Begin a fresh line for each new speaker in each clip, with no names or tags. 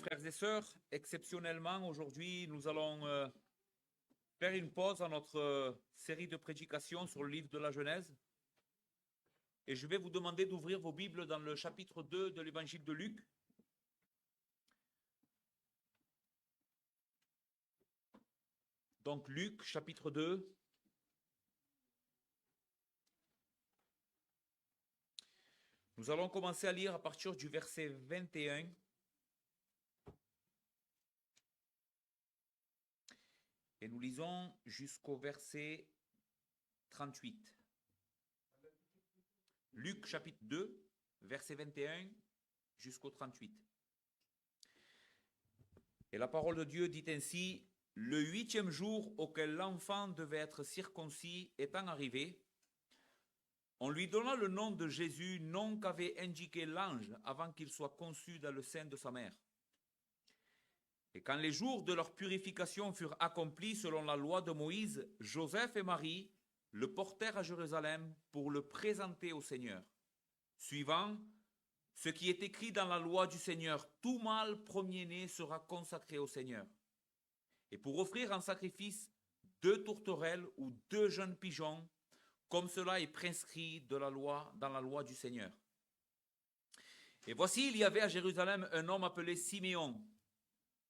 frères et sœurs, exceptionnellement, aujourd'hui, nous allons faire une pause dans notre série de prédications sur le livre de la Genèse. Et je vais vous demander d'ouvrir vos Bibles dans le chapitre 2 de l'évangile de Luc. Donc Luc, chapitre 2. Nous allons commencer à lire à partir du verset 21. Et nous lisons jusqu'au verset 38. Luc chapitre 2, verset 21 jusqu'au 38. Et la parole de Dieu dit ainsi: le 8e jour auquel l'enfant devait être circoncis étant arrivé, on lui donna le nom de Jésus, nom qu'avait indiqué l'ange avant qu'il soit conçu dans le sein de sa mère. Et quand les jours de leur purification furent accomplis selon la loi de Moïse, Joseph et Marie le portèrent à Jérusalem pour le présenter au Seigneur, suivant ce qui est écrit dans la loi du Seigneur: tout mâle premier-né sera consacré au Seigneur. Et pour offrir en sacrifice 2 tourterelles ou 2 jeunes pigeons, comme cela est prescrit dans la loi du Seigneur. Et voici, il y avait à Jérusalem un homme appelé Siméon.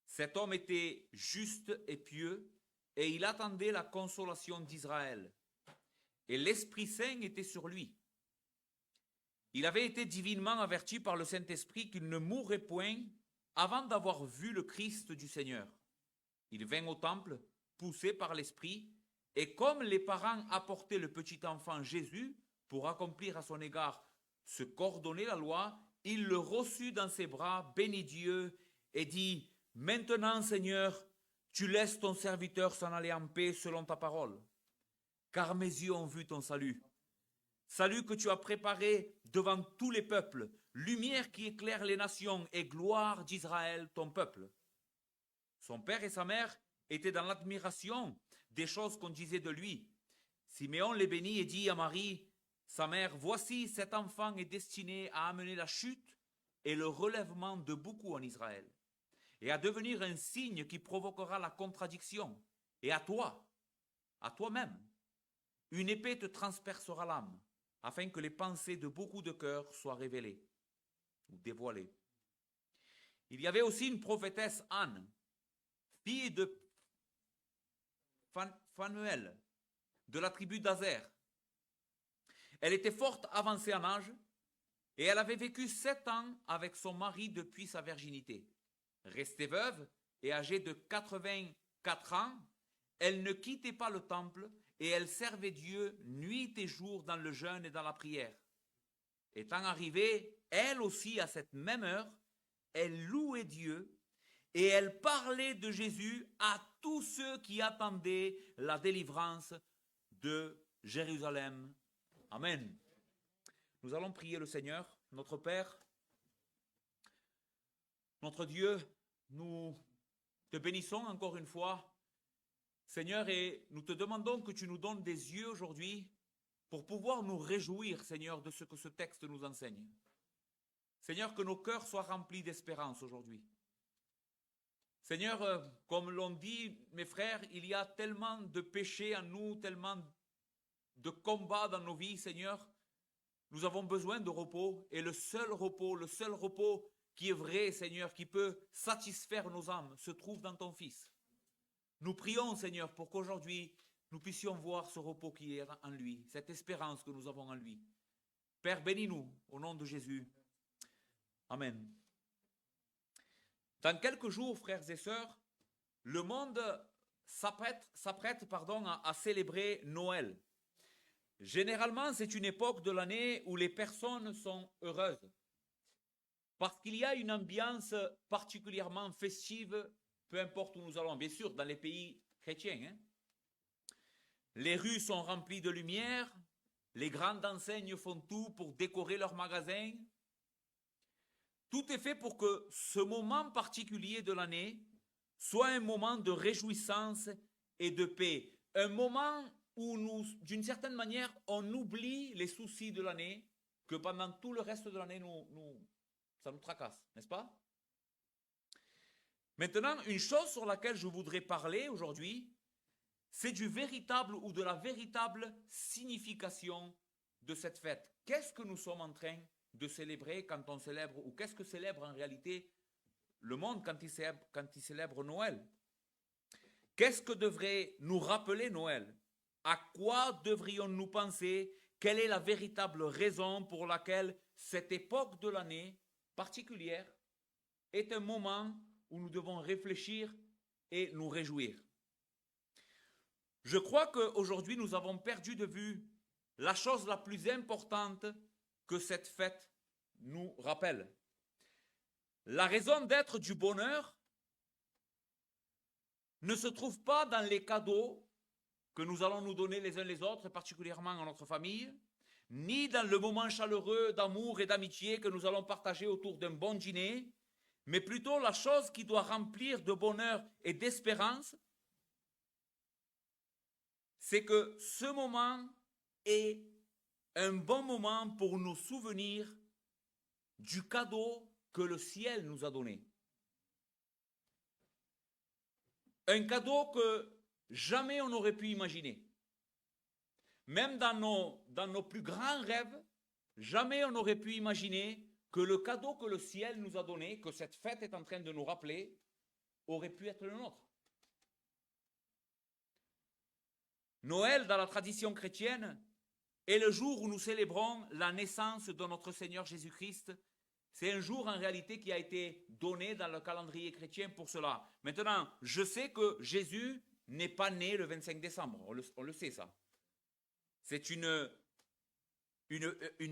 Cet homme était juste et pieux, et il attendait la consolation d'Israël. Et l'Esprit Saint était sur lui. Il avait été divinement averti par le Saint-Esprit qu'il ne mourrait point avant d'avoir vu le Christ du Seigneur. Il vint au temple, poussé par l'Esprit, et comme les parents apportaient le petit enfant Jésus pour accomplir à son égard ce qu'ordonnait la loi, il le reçut dans ses bras, bénit Dieu et dit: maintenant, Seigneur, tu laisses ton serviteur s'en aller en paix selon ta parole, car mes yeux ont vu ton salut. Salut que tu as préparé devant tous les peuples, lumière qui éclaire les nations et gloire d'Israël, ton peuple. Son père et sa mère étaient dans l'admiration des choses qu'on disait de lui. Siméon les bénit et dit à Marie, sa mère: voici, cet enfant est destiné à amener la chute et le relèvement de beaucoup en Israël, et à devenir un signe qui provoquera la contradiction. Et à toi-même, une épée te transpercera l'âme, afin que les pensées de beaucoup de cœurs soient révélées ou dévoilées. Il y avait aussi une prophétesse, Anne, fille de Phanuel, de la tribu d'Azer. Elle était forte avancée en âge, et elle avait vécu 7 ans avec son mari depuis sa virginité. Restée veuve et âgée de 84 ans, elle ne quittait pas le temple et elle servait Dieu nuit et jour dans le jeûne et dans la prière. Étant arrivée, elle aussi, à cette même heure, elle louait Dieu et elle parlait de Jésus à tous ceux qui attendaient la délivrance de Jérusalem. Amen. Nous allons prier le Seigneur, notre Père, notre Dieu. Nous te bénissons encore une fois, Seigneur, et nous te demandons que tu nous donnes des yeux aujourd'hui pour pouvoir nous réjouir, Seigneur, de ce que ce texte nous enseigne. Seigneur, que nos cœurs soient remplis d'espérance aujourd'hui. Seigneur, comme l'ont dit mes frères, il y a tellement de péchés en nous, tellement de combats dans nos vies, Seigneur. Nous avons besoin de repos, et le seul repos qui est vrai, Seigneur, qui peut satisfaire nos âmes, se trouve dans ton Fils. Nous prions, Seigneur, pour qu'aujourd'hui, nous puissions voir ce repos qui est en lui, cette espérance que nous avons en lui. Père, bénis-nous, au nom de Jésus. Amen. Dans quelques jours, frères et sœurs, le monde s'apprête à célébrer Noël. Généralement, c'est une époque de l'année où les personnes sont heureuses, parce qu'il y a une ambiance particulièrement festive, peu importe où nous allons, bien sûr, dans les pays chrétiens. Les rues sont remplies de lumière, les grandes enseignes font tout pour décorer leurs magasins. Tout est fait pour que ce moment particulier de l'année soit un moment de réjouissance et de paix. Un moment où nous, d'une certaine manière, on oublie les soucis de l'année, que pendant tout le reste de l'année, ça nous tracasse, n'est-ce pas? Maintenant, une chose sur laquelle je voudrais parler aujourd'hui, c'est du véritable ou de la véritable signification de cette fête. Qu'est-ce que nous sommes en train de célébrer quand on célèbre, ou qu'est-ce que célèbre en réalité le monde quand il célèbre Noël? Qu'est-ce que devrait nous rappeler Noël? À quoi devrions-nous penser? Quelle est la véritable raison pour laquelle cette époque de l'année particulière est un moment où nous devons réfléchir et nous réjouir? Je crois qu'aujourd'hui, nous avons perdu de vue la chose la plus importante que cette fête nous rappelle. La raison d'être du bonheur ne se trouve pas dans les cadeaux que nous allons nous donner les uns les autres, particulièrement en notre famille, ni dans le moment chaleureux d'amour et d'amitié que nous allons partager autour d'un bon dîner, mais plutôt la chose qui doit remplir de bonheur et d'espérance, c'est que ce moment est un bon moment pour nous souvenir du cadeau que le ciel nous a donné. Un cadeau que jamais on n'aurait pu imaginer. Même dans nos plus grands rêves, jamais on n'aurait pu imaginer que le cadeau que le ciel nous a donné, que cette fête est en train de nous rappeler, aurait pu être le nôtre. Noël, dans la tradition chrétienne, est le jour où nous célébrons la naissance de notre Seigneur Jésus-Christ. C'est un jour en réalité qui a été donné dans le calendrier chrétien pour cela. Maintenant, je sais que Jésus n'est pas né le 25 décembre, on le sait ça. C'est une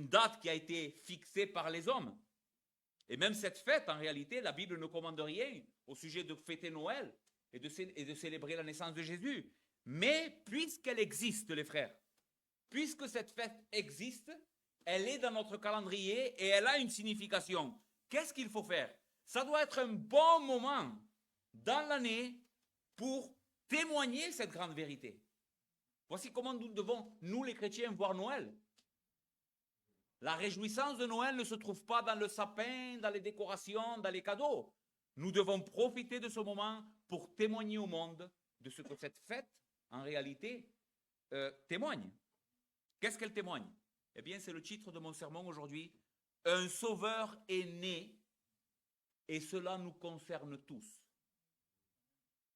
date qui a été fixée par les hommes. Et même cette fête, en réalité, la Bible ne commande rien au sujet de fêter Noël et de célébrer la naissance de Jésus. Mais puisqu'elle existe, les frères, puisque cette fête existe, elle est dans notre calendrier et elle a une signification. Qu'est-ce qu'il faut faire? Ça doit être un bon moment dans l'année pour témoigner cette grande vérité. Voici comment nous devons, nous les chrétiens, voir Noël. La réjouissance de Noël ne se trouve pas dans le sapin, dans les décorations, dans les cadeaux. Nous devons profiter de ce moment pour témoigner au monde de ce que cette fête, en réalité, témoigne. Qu'est-ce qu'elle témoigne? Eh bien, c'est le titre de mon sermon aujourd'hui. Un sauveur est né et cela nous concerne tous.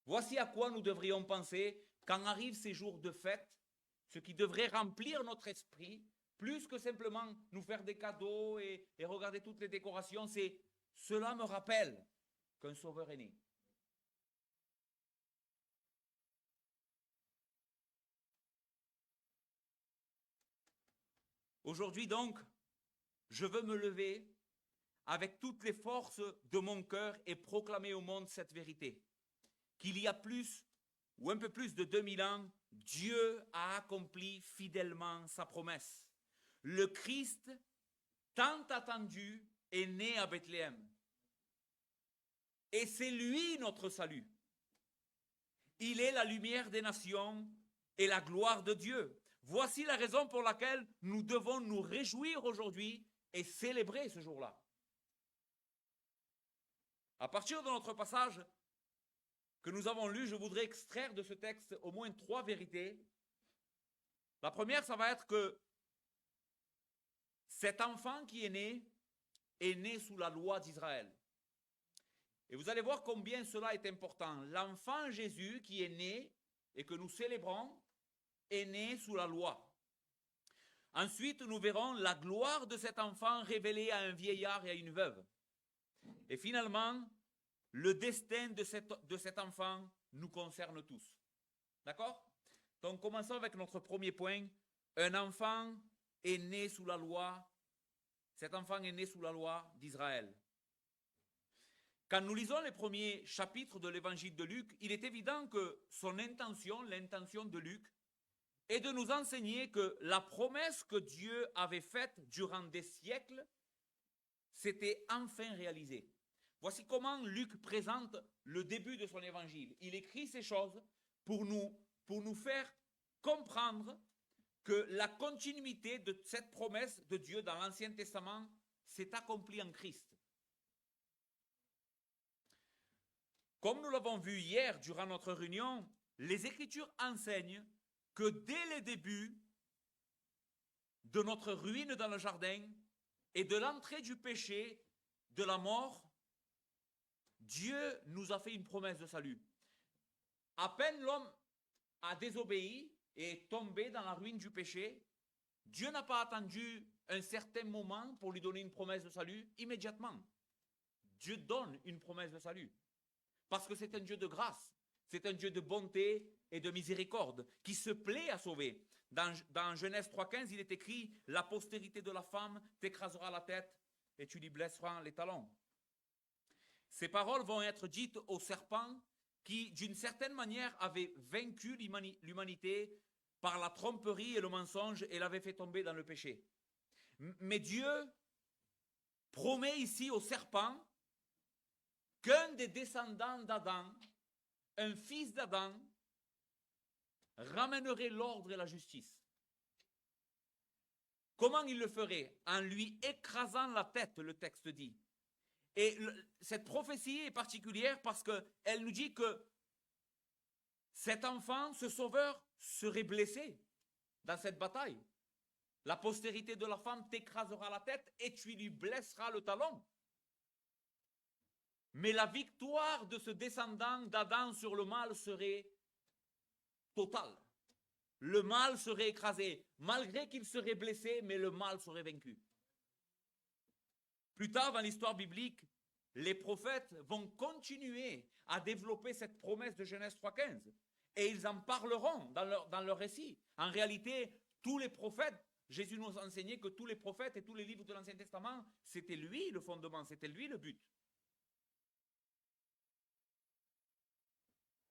Voici à quoi nous devrions penser quand arrivent ces jours de fête, ce qui devrait remplir notre esprit, plus que simplement nous faire des cadeaux et regarder toutes les décorations, c'est cela me rappelle qu'un sauveur est né. Aujourd'hui donc, je veux me lever avec toutes les forces de mon cœur et proclamer au monde cette vérité. Qu'il y a plus ou un peu plus de 2000 ans, Dieu a accompli fidèlement sa promesse. Le Christ, tant attendu, est né à Bethléem. Et c'est lui notre salut. Il est la lumière des nations et la gloire de Dieu. Voici la raison pour laquelle nous devons nous réjouir aujourd'hui et célébrer ce jour-là. À partir de notre passage que nous avons lu, je voudrais extraire de ce texte au moins 3 vérités. La première, ça va être que cet enfant qui est né sous la loi d'Israël. Et vous allez voir combien cela est important. L'enfant Jésus qui est né et que nous célébrons est né sous la loi. Ensuite, nous verrons la gloire de cet enfant révélée à un vieillard et à une veuve. Et finalement, le destin de cet enfant nous concerne tous. D'accord? Donc, commençons avec notre premier point. Un enfant est né sous la loi. Cet enfant est né sous la loi d'Israël. Quand nous lisons les premiers chapitres de l'évangile de Luc, il est évident que son intention, l'intention de Luc, est de nous enseigner que la promesse que Dieu avait faite durant des siècles s'était enfin réalisée. Voici comment Luc présente le début de son évangile. Il écrit ces choses pour nous faire comprendre que la continuité de cette promesse de Dieu dans l'Ancien Testament s'est accomplie en Christ. Comme nous l'avons vu hier durant notre réunion, les Écritures enseignent que dès le début de notre ruine dans le jardin et de l'entrée du péché, de la mort, Dieu nous a fait une promesse de salut. À peine l'homme a désobéi et est tombé dans la ruine du péché, Dieu n'a pas attendu un certain moment pour lui donner une promesse de salut immédiatement. Dieu donne une promesse de salut. Parce que c'est un Dieu de grâce, c'est un Dieu de bonté et de miséricorde qui se plaît à sauver. Dans Genèse 3,15, il est écrit « La postérité de la femme t'écrasera la tête et tu lui blesseras les talons ». Ces paroles vont être dites au serpent qui, d'une certaine manière, avait vaincu l'humanité par la tromperie et le mensonge et l'avait fait tomber dans le péché. Mais Dieu promet ici au serpent qu'un des descendants d'Adam, un fils d'Adam, ramènerait l'ordre et la justice. Comment il le ferait? En lui écrasant la tête, le texte dit. Et cette prophétie est particulière parce qu'elle nous dit que cet enfant, ce sauveur, serait blessé dans cette bataille. La postérité de la femme t'écrasera la tête et tu lui blesseras le talon. Mais la victoire de ce descendant d'Adam sur le mal serait totale. Le mal serait écrasé, malgré qu'il serait blessé, mais le mal serait vaincu. Plus tard dans l'histoire biblique, les prophètes vont continuer à développer cette promesse de Genèse 3,15 et ils en parleront dans leur récit. En réalité, tous les prophètes, Jésus nous a enseigné que tous les prophètes et tous les livres de l'Ancien Testament, c'était lui le fondement, c'était lui le but.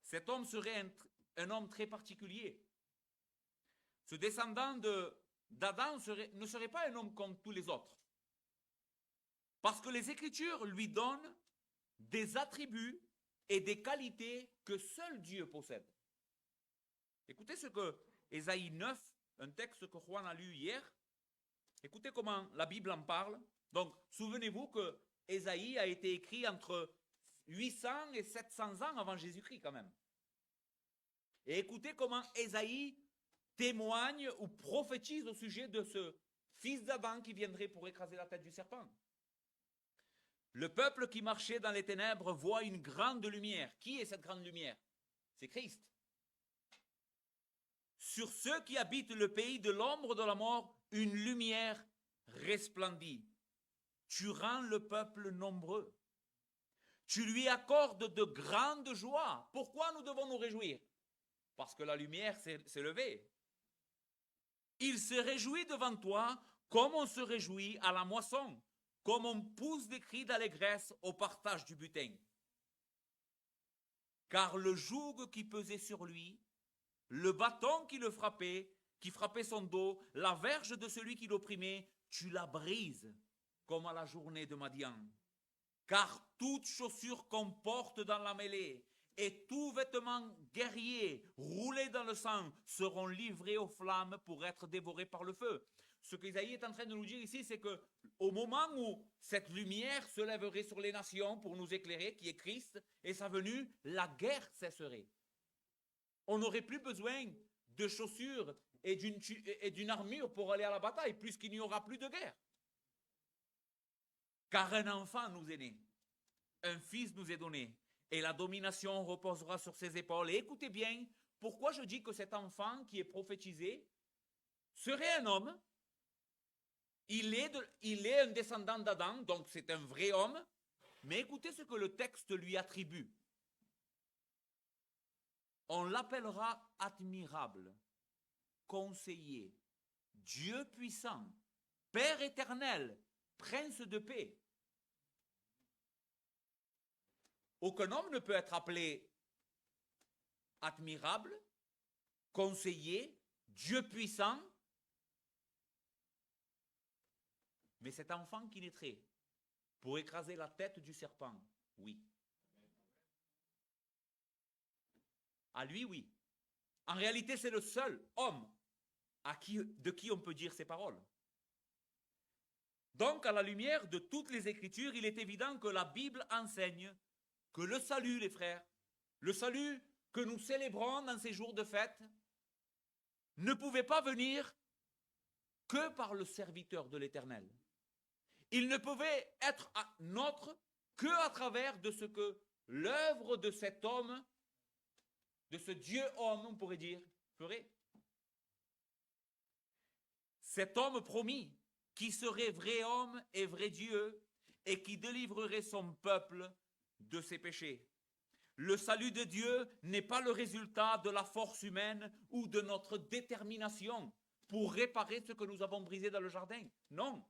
Cet homme serait un homme très particulier. Ce descendant d'Adam ne serait pas un homme comme tous les autres. Parce que les Écritures lui donnent des attributs et des qualités que seul Dieu possède. Écoutez ce que Ésaïe 9, un texte que Juan a lu hier, écoutez comment la Bible en parle. Donc, souvenez-vous que Ésaïe a été écrit entre 800 et 700 ans avant Jésus-Christ quand même. Et écoutez comment Ésaïe témoigne ou prophétise au sujet de ce fils d'Adam qui viendrait pour écraser la tête du serpent. Le peuple qui marchait dans les ténèbres voit une grande lumière. Qui est cette grande lumière? C'est Christ. Sur ceux qui habitent le pays de l'ombre de la mort, une lumière resplendit. Tu rends le peuple nombreux. Tu lui accordes de grandes joies. Pourquoi nous devons nous réjouir? Parce que la lumière s'est levée. Il se réjouit devant toi comme on se réjouit à la moisson, comme on pousse des cris d'allégresse au partage du butin. Car le joug qui pesait sur lui, le bâton qui frappait son dos, la verge de celui qui l'opprimait, tu la brises comme à la journée de Madian. Car toute chaussure qu'on porte dans la mêlée et tout vêtement guerrier roulé dans le sang seront livrés aux flammes pour être dévorés par le feu. Ce qu'Ésaïe est en train de nous dire ici, c'est que au moment où cette lumière se lèverait sur les nations pour nous éclairer, qui est Christ, et sa venue, la guerre cesserait. On n'aurait plus besoin de chaussures et d'une armure pour aller à la bataille, puisqu'il n'y aura plus de guerre. Car un enfant nous est né, un fils nous est donné, et la domination reposera sur ses épaules. Et écoutez bien, pourquoi je dis que cet enfant qui est prophétisé serait un homme. Il est un descendant d'Adam, donc c'est un vrai homme, mais écoutez ce que le texte lui attribue. On l'appellera admirable, conseiller, Dieu puissant, Père éternel, prince de paix. Aucun homme ne peut être appelé admirable, conseiller, Dieu puissant, mais cet enfant qui naîtrait pour écraser la tête du serpent, oui. À lui, oui. En réalité, c'est le seul homme de qui on peut dire ces paroles. Donc, à la lumière de toutes les Écritures, il est évident que la Bible enseigne que le salut, les frères, le salut que nous célébrons dans ces jours de fête, ne pouvait pas venir que par le serviteur de l'Éternel. Il ne pouvait être nôtre que à travers de ce que l'œuvre de cet homme, de ce Dieu-homme, on pourrait dire, ferait. Cet homme promis, qui serait vrai homme et vrai Dieu, et qui délivrerait son peuple de ses péchés. Le salut de Dieu n'est pas le résultat de la force humaine ou de notre détermination pour réparer ce que nous avons brisé dans le jardin. Non.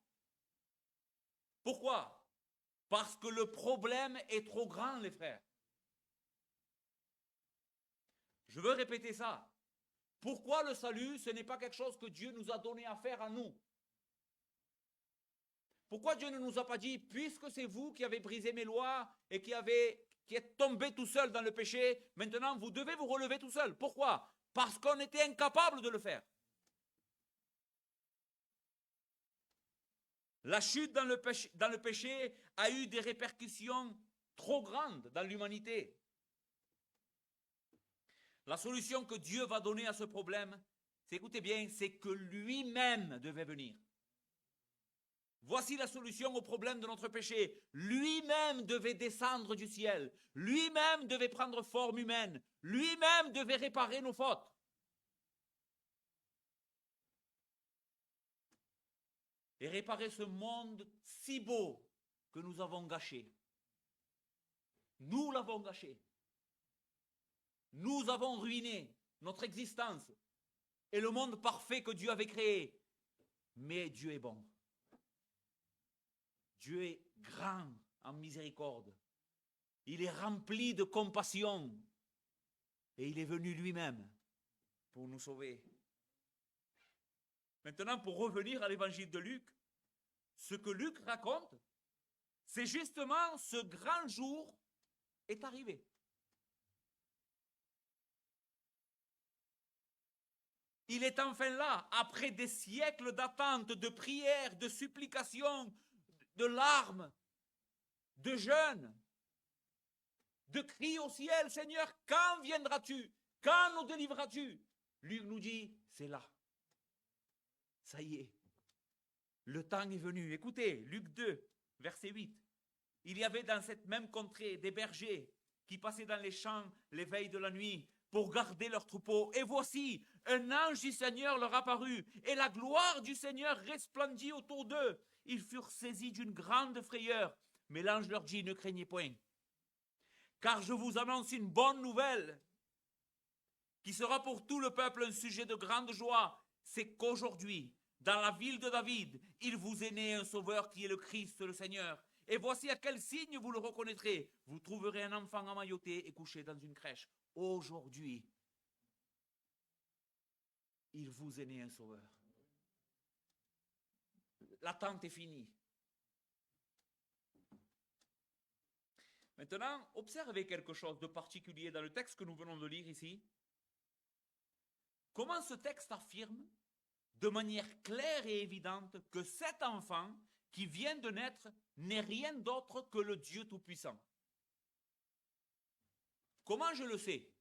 Pourquoi? Parce que le problème est trop grand, les frères. Je veux répéter ça. Pourquoi le salut, ce n'est pas quelque chose que Dieu nous a donné à faire à nous? Pourquoi Dieu ne nous a pas dit, puisque c'est vous qui avez brisé mes lois et qui êtes tombé tout seul dans le péché, maintenant vous devez vous relever tout seul. Pourquoi? Parce qu'on était incapable de le faire. La chute dans le péché a eu des répercussions trop grandes dans l'humanité. La solution que Dieu va donner à ce problème, c'est, écoutez bien, c'est que lui-même devait venir. Voici la solution au problème de notre péché. Lui-même devait descendre du ciel. Lui-même devait prendre forme humaine. Lui-même devait réparer nos fautes. Et réparer ce monde si beau que nous avons gâché. Nous l'avons gâché. Nous avons ruiné notre existence et le monde parfait que Dieu avait créé. Mais Dieu est bon. Dieu est grand en miséricorde. Il est rempli de compassion. Et il est venu lui-même pour nous sauver. Maintenant, pour revenir à l'évangile de Luc, ce que Luc raconte, c'est justement ce grand jour est arrivé. Il est enfin là, après des siècles d'attente, de prières, de supplications, de larmes, de jeûnes, de cris au ciel, Seigneur, quand viendras-tu? Quand nous délivreras-tu? Luc nous dit, c'est là. Ça y est. Le temps est venu. Écoutez, Luc 2, verset 8. Il y avait dans cette même contrée des bergers qui passaient dans les champs les veilles de la nuit pour garder leurs troupeaux. Et voici, un ange du Seigneur leur apparut, et la gloire du Seigneur resplendit autour d'eux. Ils furent saisis d'une grande frayeur. Mais l'ange leur dit, ne craignez point, car je vous annonce une bonne nouvelle, qui sera pour tout le peuple un sujet de grande joie. C'est qu'aujourd'hui, dans la ville de David, il vous est né un sauveur qui est le Christ, le Seigneur. Et voici à quel signe vous le reconnaîtrez. Vous trouverez un enfant emmailloté et couché dans une crèche. Aujourd'hui, il vous est né un sauveur. L'attente est finie. Maintenant, observez quelque chose de particulier dans le texte que nous venons de lire ici. Comment ce texte affirme de manière claire et évidente que cet enfant qui vient de naître n'est rien d'autre que le Dieu Tout-Puissant. Comment je le sais?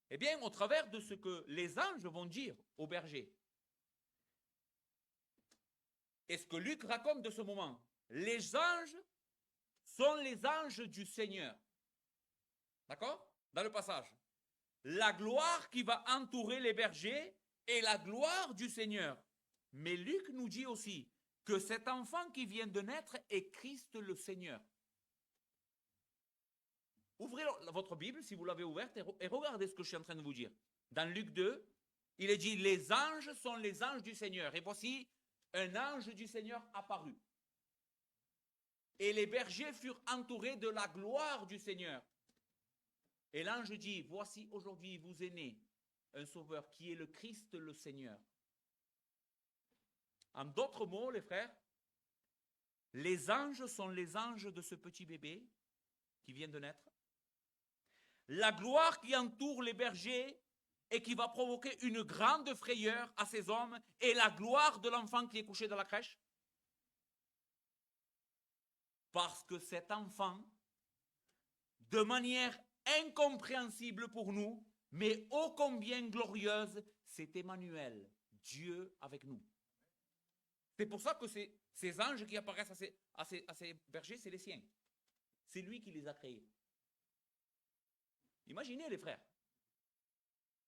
Eh bien, au travers de ce que les anges vont dire aux bergers. Et ce que Luc raconte de ce moment. Les anges sont les anges du Seigneur. D'accord? Dans le passage. La gloire qui va entourer les bergers est la gloire du Seigneur. Mais Luc nous dit aussi que cet enfant qui vient de naître est Christ le Seigneur. Ouvrez votre Bible, si vous l'avez ouverte, et regardez ce que je suis en train de vous dire. Dans Luc 2, il est dit, les anges sont les anges du Seigneur. Et voici, un ange du Seigneur apparut. Et les bergers furent entourés de la gloire du Seigneur. Et l'ange dit, voici aujourd'hui vous est né un sauveur qui est le Christ le Seigneur. En d'autres mots, les frères, les anges sont les anges de ce petit bébé qui vient de naître. La gloire qui entoure les bergers et qui va provoquer une grande frayeur à ces hommes est la gloire de l'enfant qui est couché dans la crèche. Parce que cet enfant de manière incompréhensible pour nous, mais ô combien glorieuse, c'est Emmanuel, Dieu avec nous. C'est pour ça que ces anges qui apparaissent à ces bergers, c'est les siens. C'est lui qui les a créés. Imaginez les frères.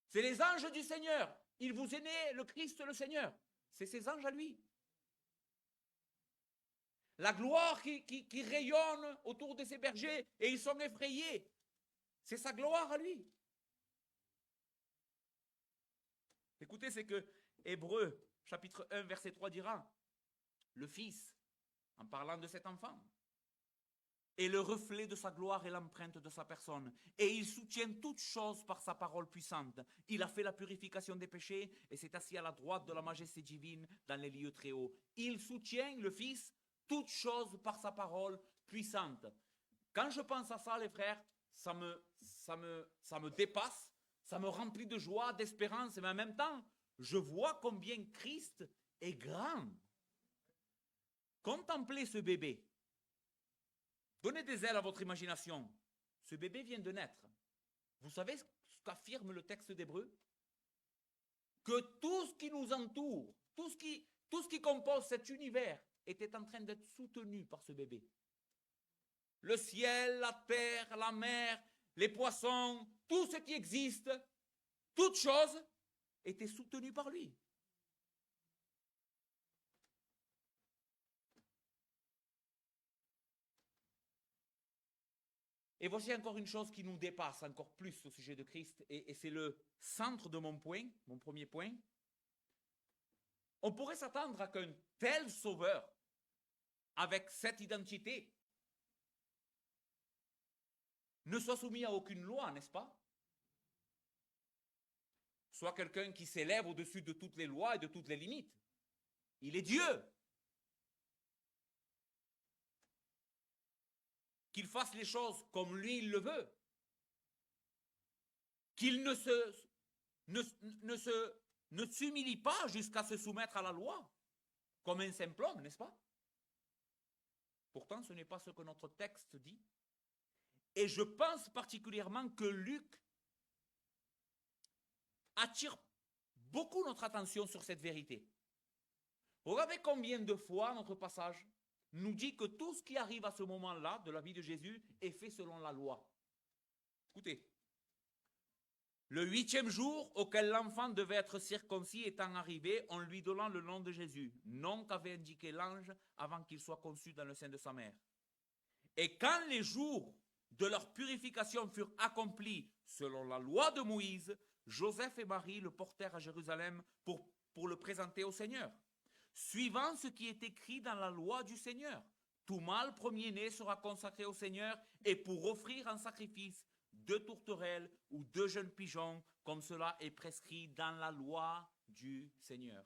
C'est les anges du Seigneur. Il vous est né le Christ le Seigneur. C'est ces anges à lui. La gloire qui rayonne autour de ces bergers et ils sont effrayés. C'est sa gloire à lui. Écoutez, c'est que Hébreux, chapitre 1, verset 3 dira, le Fils, en parlant de cet enfant, est le reflet de sa gloire et l'empreinte de sa personne. Et il soutient toutes choses par sa parole puissante. Il a fait la purification des péchés et s'est assis à la droite de la majesté divine dans les lieux très hauts. Il soutient, le Fils, toutes choses par sa parole puissante. Quand je pense à ça, les frères, ça me dépasse, ça me remplit de joie, d'espérance, mais en même temps, je vois combien Christ est grand. Contemplez ce bébé. Donnez des ailes à votre imagination. Ce bébé vient de naître. Vous savez ce qu'affirme le texte d'Hébreux? Que tout ce qui nous entoure, tout ce qui compose cet univers était en train d'être soutenu par ce bébé. Le ciel, la terre, la mer, les poissons, tout ce qui existe, toute chose était soutenu par lui. Et voici encore une chose qui nous dépasse encore plus au sujet de Christ, et c'est le centre de mon premier point. On pourrait s'attendre à qu'un tel sauveur, avec cette identité, ne soit soumis à aucune loi, n'est-ce pas? Soit quelqu'un qui s'élève au-dessus de toutes les lois et de toutes les limites. Il est Dieu. Qu'il fasse les choses comme lui il le veut. Qu'il ne s'humilie pas jusqu'à se soumettre à la loi, comme un simple homme, n'est-ce pas? Pourtant, ce n'est pas ce que notre texte dit. Et je pense particulièrement que Luc attire beaucoup notre attention sur cette vérité. Regardez combien de fois notre passage nous dit que tout ce qui arrive à ce moment-là de la vie de Jésus est fait selon la loi. Écoutez, le 8e jour auquel l'enfant devait être circoncis étant arrivé, on lui donnant le nom de Jésus, nom qu'avait indiqué l'ange avant qu'il soit conçu dans le sein de sa mère. Et quand les jours de leur purification furent accomplis selon la loi de Moïse, Joseph et Marie le portèrent à Jérusalem pour le présenter au Seigneur. Suivant ce qui est écrit dans la loi du Seigneur, tout mâle premier-né sera consacré au Seigneur et pour offrir en sacrifice 2 tourterelles ou 2 jeunes pigeons, comme cela est prescrit dans la loi du Seigneur.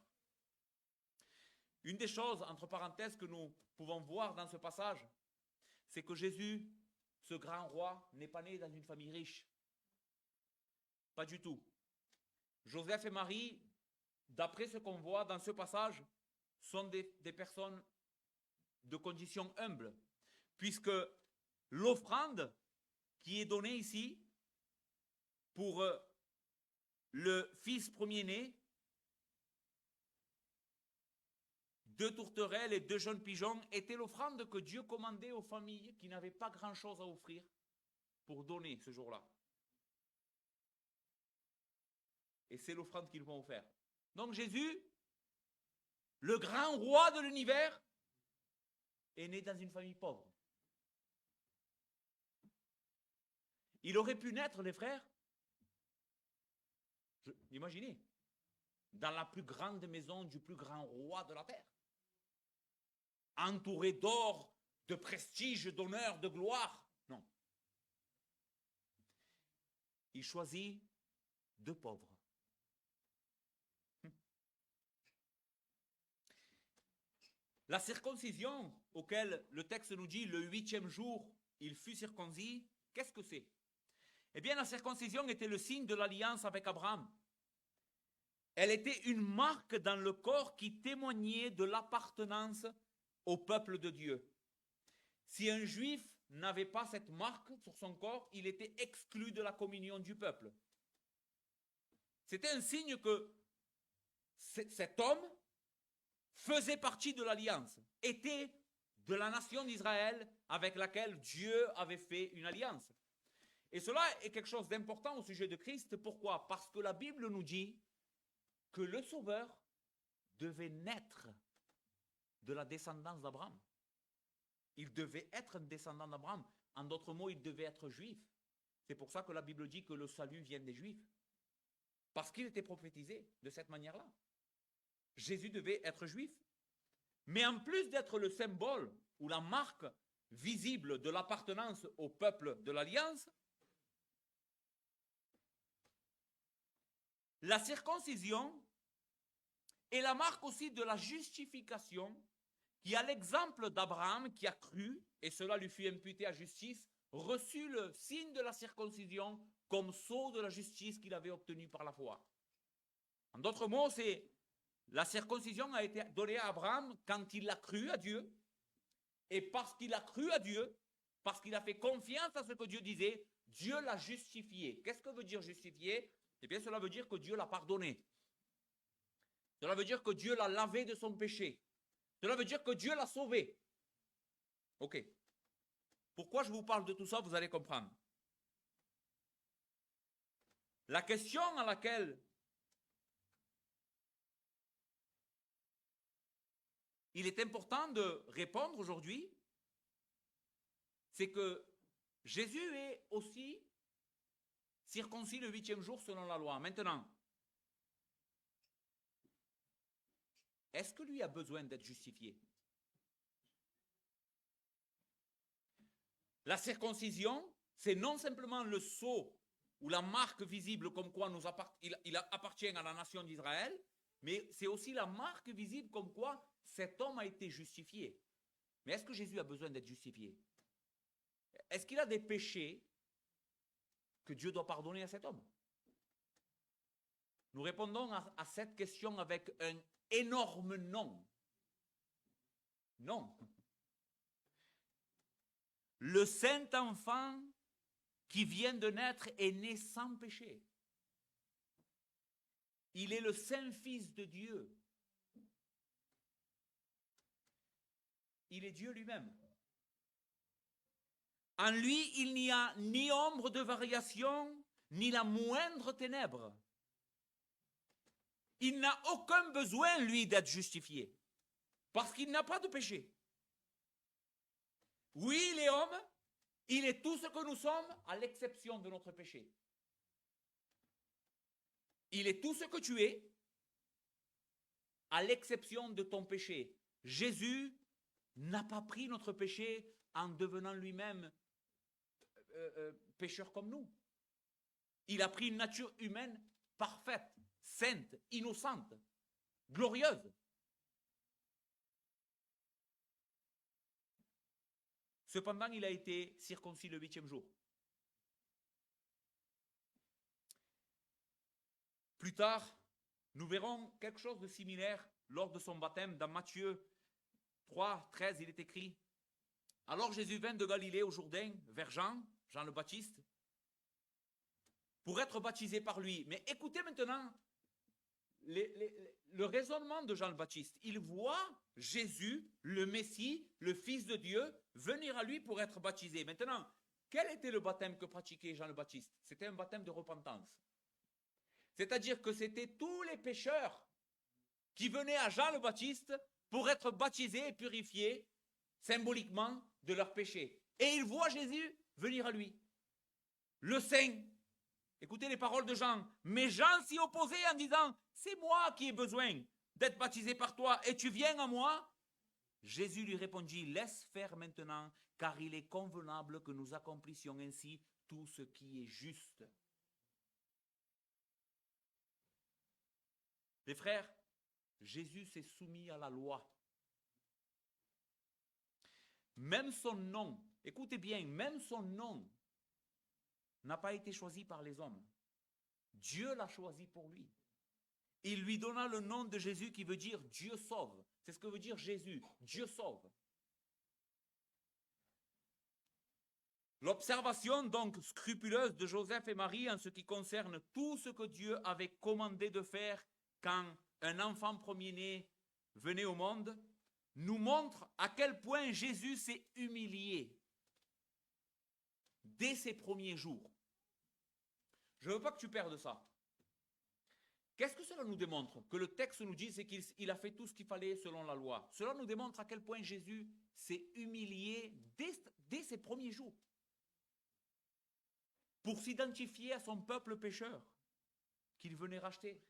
Une des choses, entre parenthèses, que nous pouvons voir dans ce passage, c'est que Jésus, ce grand roi, n'est pas né dans une famille riche. Pas du tout. Joseph et Marie, d'après ce qu'on voit dans ce passage, sont des personnes de condition humble, puisque l'offrande qui est donnée ici pour le fils premier-né, 2 tourterelles et 2 jeunes pigeons, était l'offrande que Dieu commandait aux familles qui n'avaient pas grand-chose à offrir pour donner ce jour-là. Et c'est l'offrande qu'ils vont faire. Donc Jésus, le grand roi de l'univers, est né dans une famille pauvre. Il aurait pu naître, les frères, imaginez, dans la plus grande maison du plus grand roi de la terre, entouré d'or, de prestige, d'honneur, de gloire. Non. Il choisit 2 pauvres. La circoncision, auquel le texte nous dit le 8e jour, il fut circoncis, qu'est-ce que c'est? Eh bien, la circoncision était le signe de l'alliance avec Abraham. Elle était une marque dans le corps qui témoignait de l'appartenance au peuple de Dieu. Si un juif n'avait pas cette marque sur son corps, il était exclu de la communion du peuple. C'était un signe que cet homme faisait partie de l'alliance, était de la nation d'Israël avec laquelle Dieu avait fait une alliance. Et cela est quelque chose d'important au sujet de Christ. Pourquoi? Parce que la Bible nous dit que le Sauveur devait naître de la descendance d'Abraham. Il devait être un descendant d'Abraham. En d'autres mots, il devait être juif. C'est pour ça que la Bible dit que le salut vient des Juifs. Parce qu'il était prophétisé de cette manière-là. Jésus devait être juif. Mais en plus d'être le symbole ou la marque visible de l'appartenance au peuple de l'Alliance, la circoncision est la marque aussi de la justification qui, à l'exemple d'Abraham qui a cru, et cela lui fut imputé à justice, reçut le signe de la circoncision comme sceau de la justice qu'il avait obtenu par la foi. En d'autres mots, c'est la circoncision a été donnée à Abraham quand il a cru à Dieu, et parce qu'il a cru à Dieu, parce qu'il a fait confiance à ce que Dieu disait, Dieu l'a justifié. Qu'est-ce que veut dire justifier? Eh bien, cela veut dire que Dieu l'a pardonné. Cela veut dire que Dieu l'a lavé de son péché. Cela veut dire que Dieu l'a sauvé. Ok. Pourquoi je vous parle de tout ça, vous allez comprendre. La question à laquelle il est important de répondre aujourd'hui, c'est que Jésus est aussi circoncis le 8e jour selon la loi. Maintenant, est-ce que lui a besoin d'être justifié? La circoncision, c'est non simplement le sceau ou la marque visible comme quoi il appartient à la nation d'Israël, mais c'est aussi la marque visible comme quoi cet homme a été justifié. Mais est-ce que Jésus a besoin d'être justifié? Est-ce qu'il a des péchés que Dieu doit pardonner à cet homme? Nous répondons à cette question avec un énorme non. Non. Le saint enfant qui vient de naître est né sans péché. Il est le saint fils de Dieu. Il est Dieu lui-même. En lui, il n'y a ni ombre de variation, ni la moindre ténèbre. Il n'a aucun besoin, lui, d'être justifié, parce qu'il n'a pas de péché. Oui, il est homme, il est tout ce que nous sommes, à l'exception de notre péché. Il est tout ce que tu es, à l'exception de ton péché. Jésus n'a pas pris notre péché en devenant lui-même pécheur comme nous. Il a pris une nature humaine parfaite, sainte, innocente, glorieuse. Cependant, il a été circoncis le 8e jour. Plus tard, nous verrons quelque chose de similaire lors de son baptême. Dans Matthieu 3, 13, il est écrit: alors Jésus vint de Galilée au Jourdain vers Jean le Baptiste, pour être baptisé par lui. Mais écoutez maintenant le raisonnement de Jean le Baptiste. Il voit Jésus, le Messie, le Fils de Dieu, venir à lui pour être baptisé. Maintenant, quel était le baptême que pratiquait Jean le Baptiste? C'était un baptême de repentance. C'est-à-dire que c'était tous les pécheurs qui venaient à Jean le Baptiste pour être baptisés et purifiés symboliquement de leurs péchés. Et il voit Jésus venir à lui. Le Saint. Écoutez les paroles de Jean. Mais Jean s'y opposait en disant: c'est moi qui ai besoin d'être baptisé par toi et tu viens à moi? Jésus lui répondit: laisse faire maintenant, car il est convenable que nous accomplissions ainsi tout ce qui est juste. Les frères, Jésus s'est soumis à la loi. Même son nom, écoutez bien, même son nom n'a pas été choisi par les hommes. Dieu l'a choisi pour lui. Il lui donna le nom de Jésus qui veut dire Dieu sauve. C'est ce que veut dire Jésus, Dieu sauve. L'observation donc scrupuleuse de Joseph et Marie en ce qui concerne tout ce que Dieu avait commandé de faire quand un enfant premier-né venait au monde, nous montre à quel point Jésus s'est humilié dès ses premiers jours. Je ne veux pas que tu perdes ça. Qu'est-ce que cela nous démontre? Que le texte nous dit, c'est qu'il a fait tout ce qu'il fallait selon la loi. Cela nous démontre à quel point Jésus s'est humilié dès ses premiers jours pour s'identifier à son peuple pécheur qu'il venait racheter.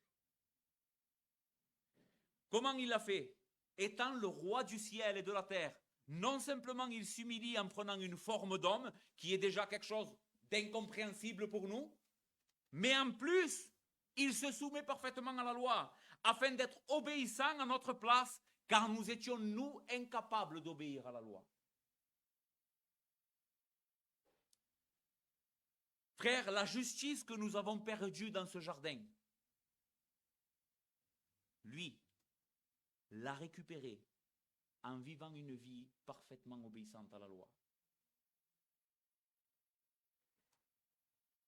Comment il l'a fait? Étant le roi du ciel et de la terre, non simplement il s'humilie en prenant une forme d'homme, qui est déjà quelque chose d'incompréhensible pour nous, mais en plus, il se soumet parfaitement à la loi, afin d'être obéissant à notre place, car nous étions, nous, incapables d'obéir à la loi. Frères, la justice que nous avons perdue dans ce jardin, lui, l'a récupérée en vivant une vie parfaitement obéissante à la loi.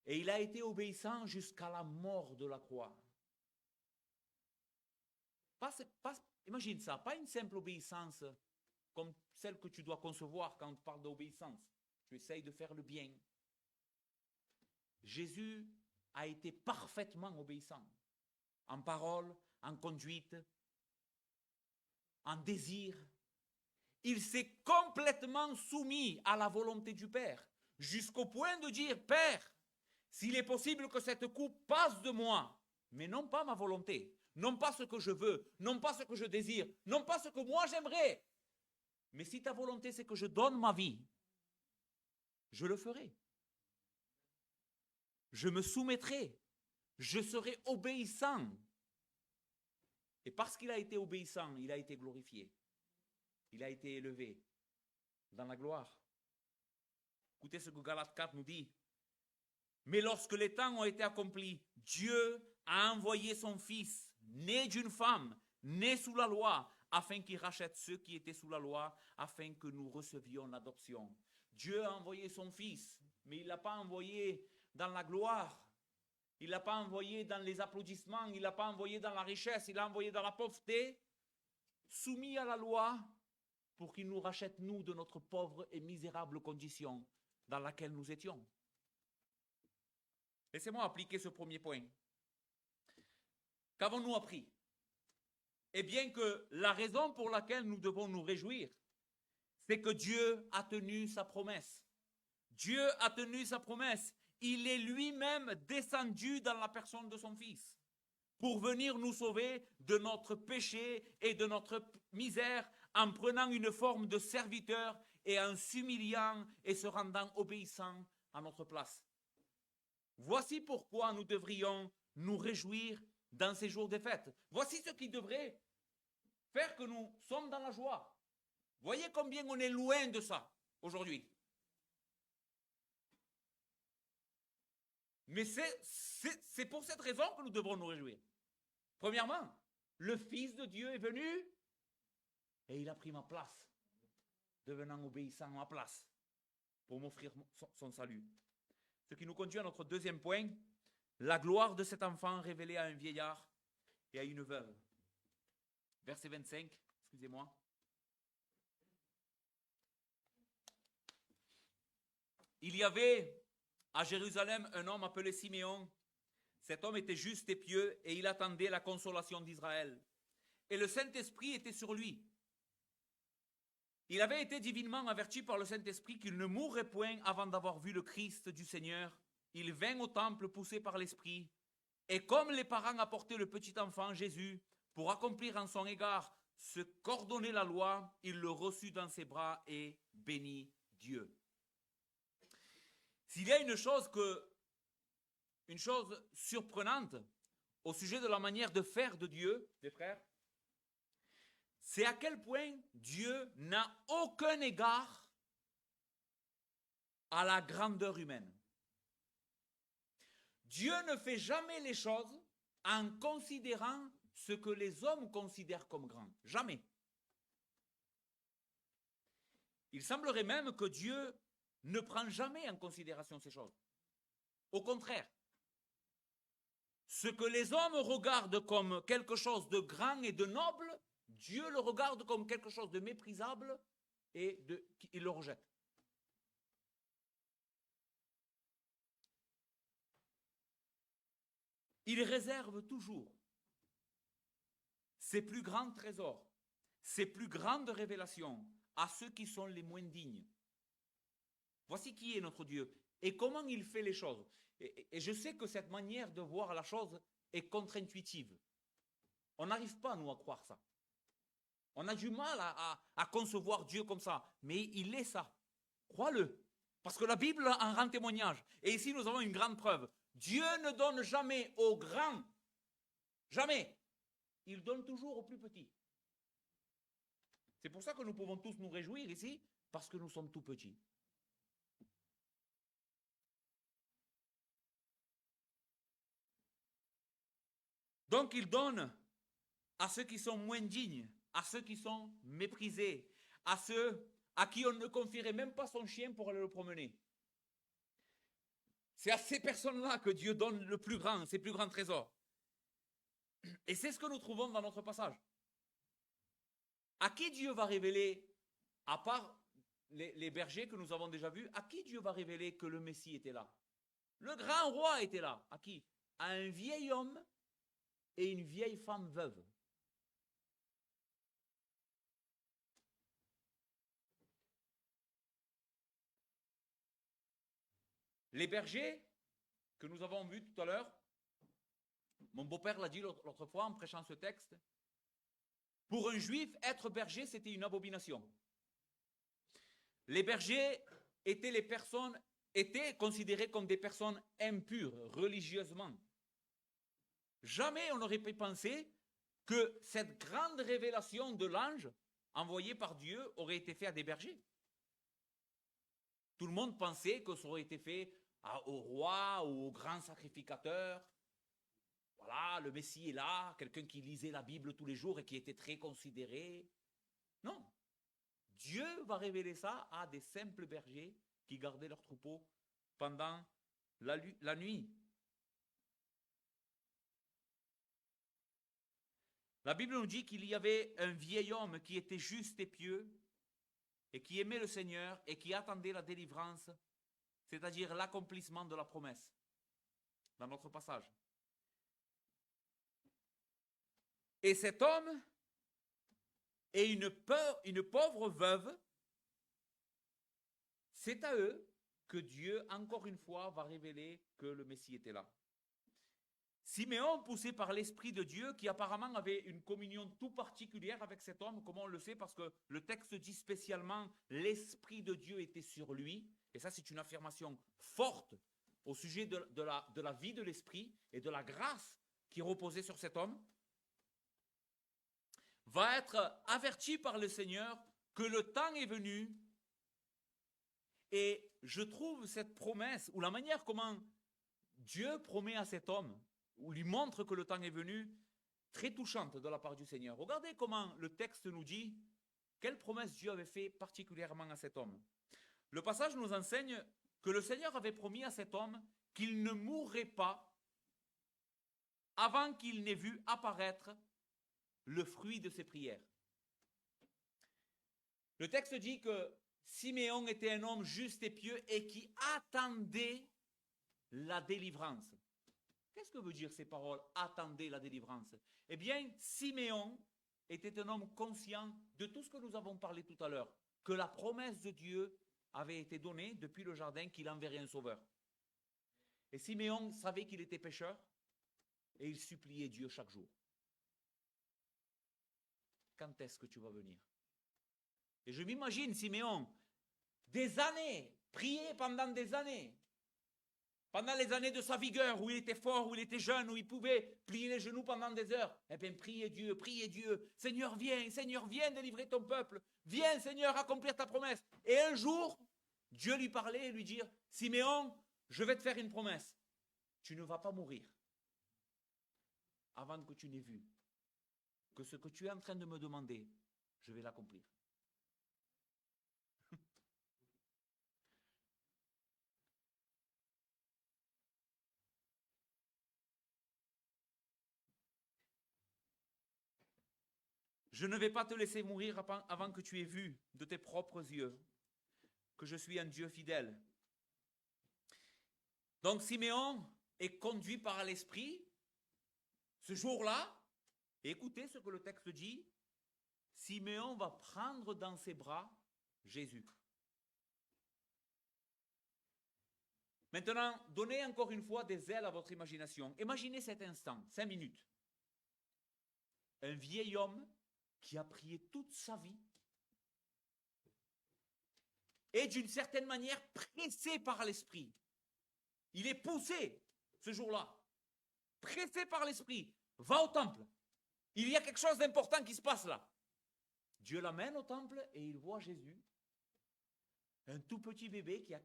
Et il a été obéissant jusqu'à la mort de la croix. Imagine ça, pas une simple obéissance comme celle que tu dois concevoir quand on parle d'obéissance. Tu essayes de faire le bien. Jésus a été parfaitement obéissant, en parole, en conduite, en désir. Il s'est complètement soumis à la volonté du Père, jusqu'au point de dire, Père, s'il est possible que cette coupe passe de moi, mais non pas ma volonté, non pas ce que je veux, non pas ce que je désire, non pas ce que moi j'aimerais, mais si ta volonté c'est que je donne ma vie, je le ferai. Je me soumettrai, je serai obéissant. Et parce qu'il a été obéissant, il a été glorifié. Il a été élevé dans la gloire. Écoutez ce que Galates 4 nous dit. Mais lorsque les temps ont été accomplis, Dieu a envoyé son Fils, né d'une femme, né sous la loi, afin qu'il rachète ceux qui étaient sous la loi, afin que nous recevions l'adoption. Dieu a envoyé son Fils, mais il ne l'a pas envoyé dans la gloire. Il ne l'a pas envoyé dans les applaudissements, il ne l'a pas envoyé dans la richesse, il l'a envoyé dans la pauvreté, soumis à la loi, pour qu'il nous rachète, nous, de notre pauvre et misérable condition dans laquelle nous étions. Laissez-moi appliquer ce premier point. Qu'avons-nous appris? Eh bien que la raison pour laquelle nous devons nous réjouir, c'est que Dieu a tenu sa promesse. Dieu a tenu sa promesse. Il est lui-même descendu dans la personne de son Fils pour venir nous sauver de notre péché et de notre misère en prenant une forme de serviteur et en s'humiliant et se rendant obéissant à notre place. Voici pourquoi nous devrions nous réjouir dans ces jours de fête. Voici ce qui devrait faire que nous sommes dans la joie. Voyez combien on est loin de ça aujourd'hui. Mais c'est pour cette raison que nous devons nous réjouir. Premièrement, le Fils de Dieu est venu et il a pris ma place, devenant obéissant à ma place pour m'offrir son salut. Ce qui nous conduit à notre deuxième point, la gloire de cet enfant révélée à un vieillard et à une veuve. Verset 25, excusez-moi. Il y avait à Jérusalem un homme appelé Siméon. Cet homme était juste et pieux et il attendait la consolation d'Israël. Et le Saint-Esprit était sur lui. Il avait été divinement averti par le Saint-Esprit qu'il ne mourrait point avant d'avoir vu le Christ du Seigneur. Il vint au temple poussé par l'Esprit. Et comme les parents apportaient le petit enfant Jésus pour accomplir en son égard ce qu'ordonnait la loi, il le reçut dans ses bras et bénit Dieu. S'il y a une chose surprenante au sujet de la manière de faire de Dieu, mes frères, c'est à quel point Dieu n'a aucun égard à la grandeur humaine. Dieu ne fait jamais les choses en considérant ce que les hommes considèrent comme grand. Jamais. Il semblerait même que Dieu ne prend jamais en considération ces choses. Au contraire, ce que les hommes regardent comme quelque chose de grand et de noble, Dieu le regarde comme quelque chose de méprisable et il le rejette. Il réserve toujours ses plus grands trésors, ses plus grandes révélations à ceux qui sont les moins dignes. Voici qui est notre Dieu et comment il fait les choses. Et je sais que cette manière de voir la chose est contre-intuitive. On n'arrive pas, nous, à croire ça. On a du mal à concevoir Dieu comme ça, mais il est ça. Crois-le, parce que la Bible en rend témoignage. Et ici, nous avons une grande preuve. Dieu ne donne jamais aux grands, jamais. Il donne toujours aux plus petits. C'est pour ça que nous pouvons tous nous réjouir ici, parce que nous sommes tout petits. Donc il donne à ceux qui sont moins dignes, à ceux qui sont méprisés, à ceux à qui on ne confierait même pas son chien pour aller le promener. C'est à ces personnes-là que Dieu donne le plus grand, ses plus grands trésors. Et c'est ce que nous trouvons dans notre passage. À qui Dieu va révéler, à part les bergers que nous avons déjà vus, à qui Dieu va révéler que le Messie était là? Le grand roi était là. À qui? À un vieil homme et une vieille femme veuve. Les bergers que nous avons vus tout à l'heure, mon beau-père l'a dit l'autre fois en prêchant ce texte, pour un juif, être berger, c'était une abomination. Les bergers étaient considérés comme des personnes impures religieusement. Jamais on n'aurait pu penser que cette grande révélation de l'ange envoyé par Dieu aurait été faite à des bergers. Tout le monde pensait que ça aurait été fait au roi ou au grand sacrificateur. Voilà, le Messie est là, quelqu'un qui lisait la Bible tous les jours et qui était très considéré. Non. Dieu va révéler ça à des simples bergers qui gardaient leurs troupeaux pendant la nuit. La Bible nous dit qu'il y avait un vieil homme qui était juste et pieux et qui aimait le Seigneur et qui attendait la délivrance, c'est-à-dire l'accomplissement de la promesse, dans notre passage. Et cet homme et une pauvre veuve, c'est à eux que Dieu, encore une fois, va révéler que le Messie était là. Siméon, poussé par l'Esprit de Dieu, qui apparemment avait une communion tout particulière avec cet homme, comment on le sait? Parce que le texte dit spécialement l'Esprit de Dieu était sur lui, et ça c'est une affirmation forte au sujet de la vie de l'Esprit et de la grâce qui reposait sur cet homme, va être averti par le Seigneur que le temps est venu. Et je trouve cette promesse, ou la manière comment Dieu promet à cet homme, ou lui montre que le temps est venu, très touchante de la part du Seigneur. Regardez comment le texte nous dit quelle promesse Dieu avait fait particulièrement à cet homme. Le passage nous enseigne que le Seigneur avait promis à cet homme qu'il ne mourrait pas avant qu'il n'ait vu apparaître le fruit de ses prières. Le texte dit que Siméon était un homme juste et pieux et qui attendait la délivrance. Qu'est-ce que veut dire ces paroles, attendez la délivrance? Eh bien, Siméon était un homme conscient de tout ce que nous avons parlé tout à l'heure, que la promesse de Dieu avait été donnée depuis le jardin qu'il enverrait un sauveur. Et Siméon savait qu'il était pécheur et il suppliait Dieu chaque jour. Quand est-ce que tu vas venir? Et je m'imagine Siméon, des années, prier pendant des années. Pendant les années de sa vigueur, où il était fort, où il était jeune, où il pouvait plier les genoux pendant des heures, eh bien, priez Dieu, Seigneur, viens délivrer ton peuple, viens, Seigneur, accomplir ta promesse. Et un jour, Dieu lui parlait et lui dire, Siméon, je vais te faire une promesse, tu ne vas pas mourir avant que tu n'aies vu que ce que tu es en train de me demander, je vais l'accomplir. je ne vais pas te laisser mourir avant que tu aies vu de tes propres yeux que je suis un Dieu fidèle. Donc Siméon est conduit par l'Esprit ce jour-là. Et écoutez ce que le texte dit. Siméon va prendre dans ses bras Jésus. Maintenant, donnez encore une fois des ailes à votre imagination. Imaginez cet instant, 5 minutes. Un vieil homme qui a prié toute sa vie et d'une certaine manière pressé par l'Esprit. Il est poussé ce jour-là, pressé par l'Esprit. Va au temple. Il y a quelque chose d'important qui se passe là. Dieu l'amène au temple et il voit Jésus, un tout petit bébé qui a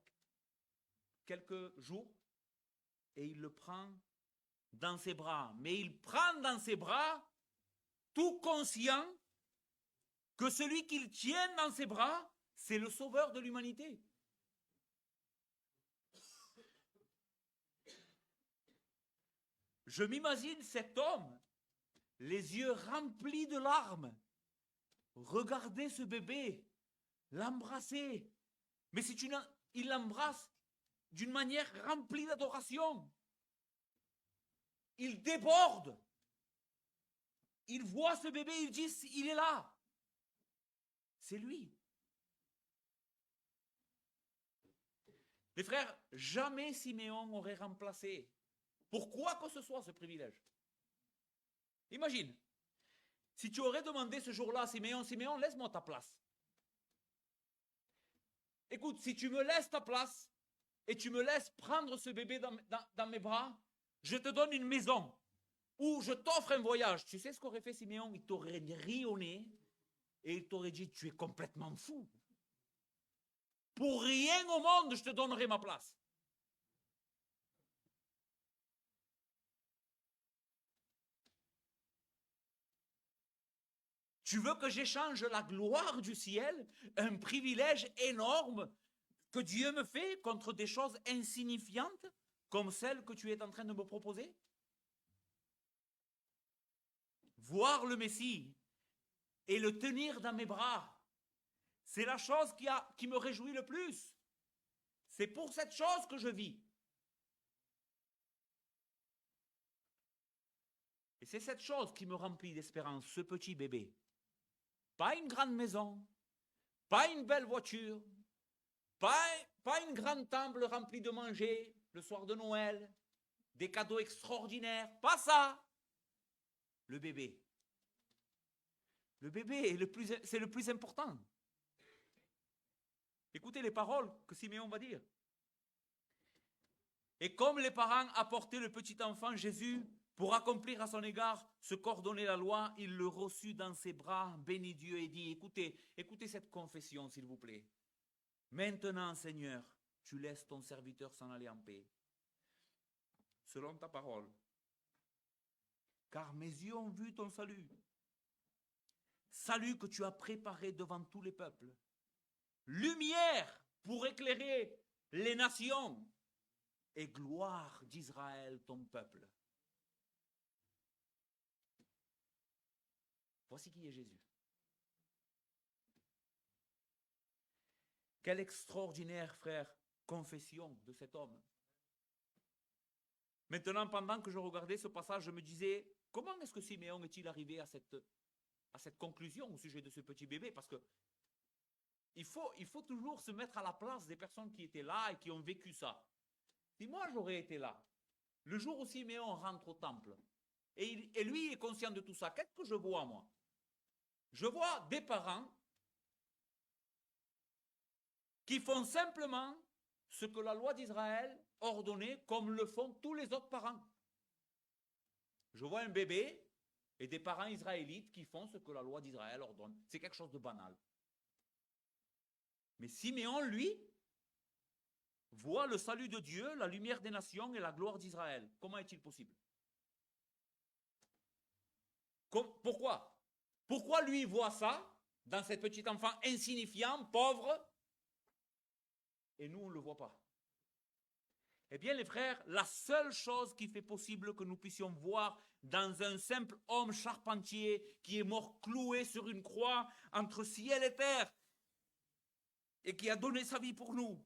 quelques jours, et il le prend dans ses bras. Mais il prend dans ses bras tout conscient que celui qu'il tient dans ses bras, c'est le sauveur de l'humanité. Je m'imagine cet homme, les yeux remplis de larmes, regarder ce bébé, l'embrasser. Mais il l'embrasse d'une manière remplie d'adoration. Il déborde. Il voit ce bébé, il dit, il est là. C'est lui. Les frères, jamais Siméon aurait remplacé, pour quoi que ce soit, ce privilège. Imagine, si tu aurais demandé ce jour-là à Siméon, Siméon, laisse-moi ta place. Écoute, si tu me laisses ta place et tu me laisses prendre ce bébé dans mes bras, je te donne une maison ou je t'offre un voyage. Tu sais ce qu'aurait fait Siméon? Il t'aurait ri au nez et il t'aurait dit, tu es complètement fou. Pour rien au monde, je te donnerai ma place. Tu veux que j'échange la gloire du ciel, un privilège énorme que Dieu me fait contre des choses insignifiantes comme celles que tu es en train de me proposer? Voir le Messie et le tenir dans mes bras, c'est la chose qui me réjouit le plus. C'est pour cette chose que je vis. Et c'est cette chose qui me remplit d'espérance, ce petit bébé. Pas une grande maison, pas une belle voiture, pas une grande table remplie de manger le soir de Noël, des cadeaux extraordinaires, pas ça. Le bébé. Le bébé, c'est le plus important. Écoutez les paroles que Siméon va dire. Et comme les parents apportaient le petit enfant Jésus pour accomplir à son égard ce qu'ordonnait la loi, il le reçut dans ses bras, bénit Dieu et dit, écoutez cette confession s'il vous plaît. Maintenant, Seigneur, tu laisses ton serviteur s'en aller en paix, selon ta parole. Car mes yeux ont vu ton salut. Salut que tu as préparé devant tous les peuples. Lumière pour éclairer les nations et gloire d'Israël, ton peuple. Voici qui est Jésus. Quelle extraordinaire, frère, confession de cet homme. Maintenant, pendant que je regardais ce passage, je me disais, comment est-ce que Siméon est-il arrivé à cette conclusion au sujet de ce petit bébé? Parce que il faut toujours se mettre à la place des personnes qui étaient là et qui ont vécu ça. Si moi j'aurais été là, le jour où Siméon rentre au temple, et lui est conscient de tout ça, qu'est-ce que je vois moi? Je vois des parents qui font simplement ce que la loi d'Israël ordonnait, comme le font tous les autres parents. Je vois un bébé et des parents israélites qui font ce que la loi d'Israël ordonne. C'est quelque chose de banal. Mais Siméon, lui, voit le salut de Dieu, la lumière des nations et la gloire d'Israël. Comment est-il possible? Pourquoi? Pourquoi lui voit ça dans cet petit enfant insignifiant, pauvre, et nous on ne le voit pas? Eh bien, les frères, la seule chose qui fait possible que nous puissions voir dans un simple homme charpentier qui est mort cloué sur une croix entre ciel et terre et qui a donné sa vie pour nous,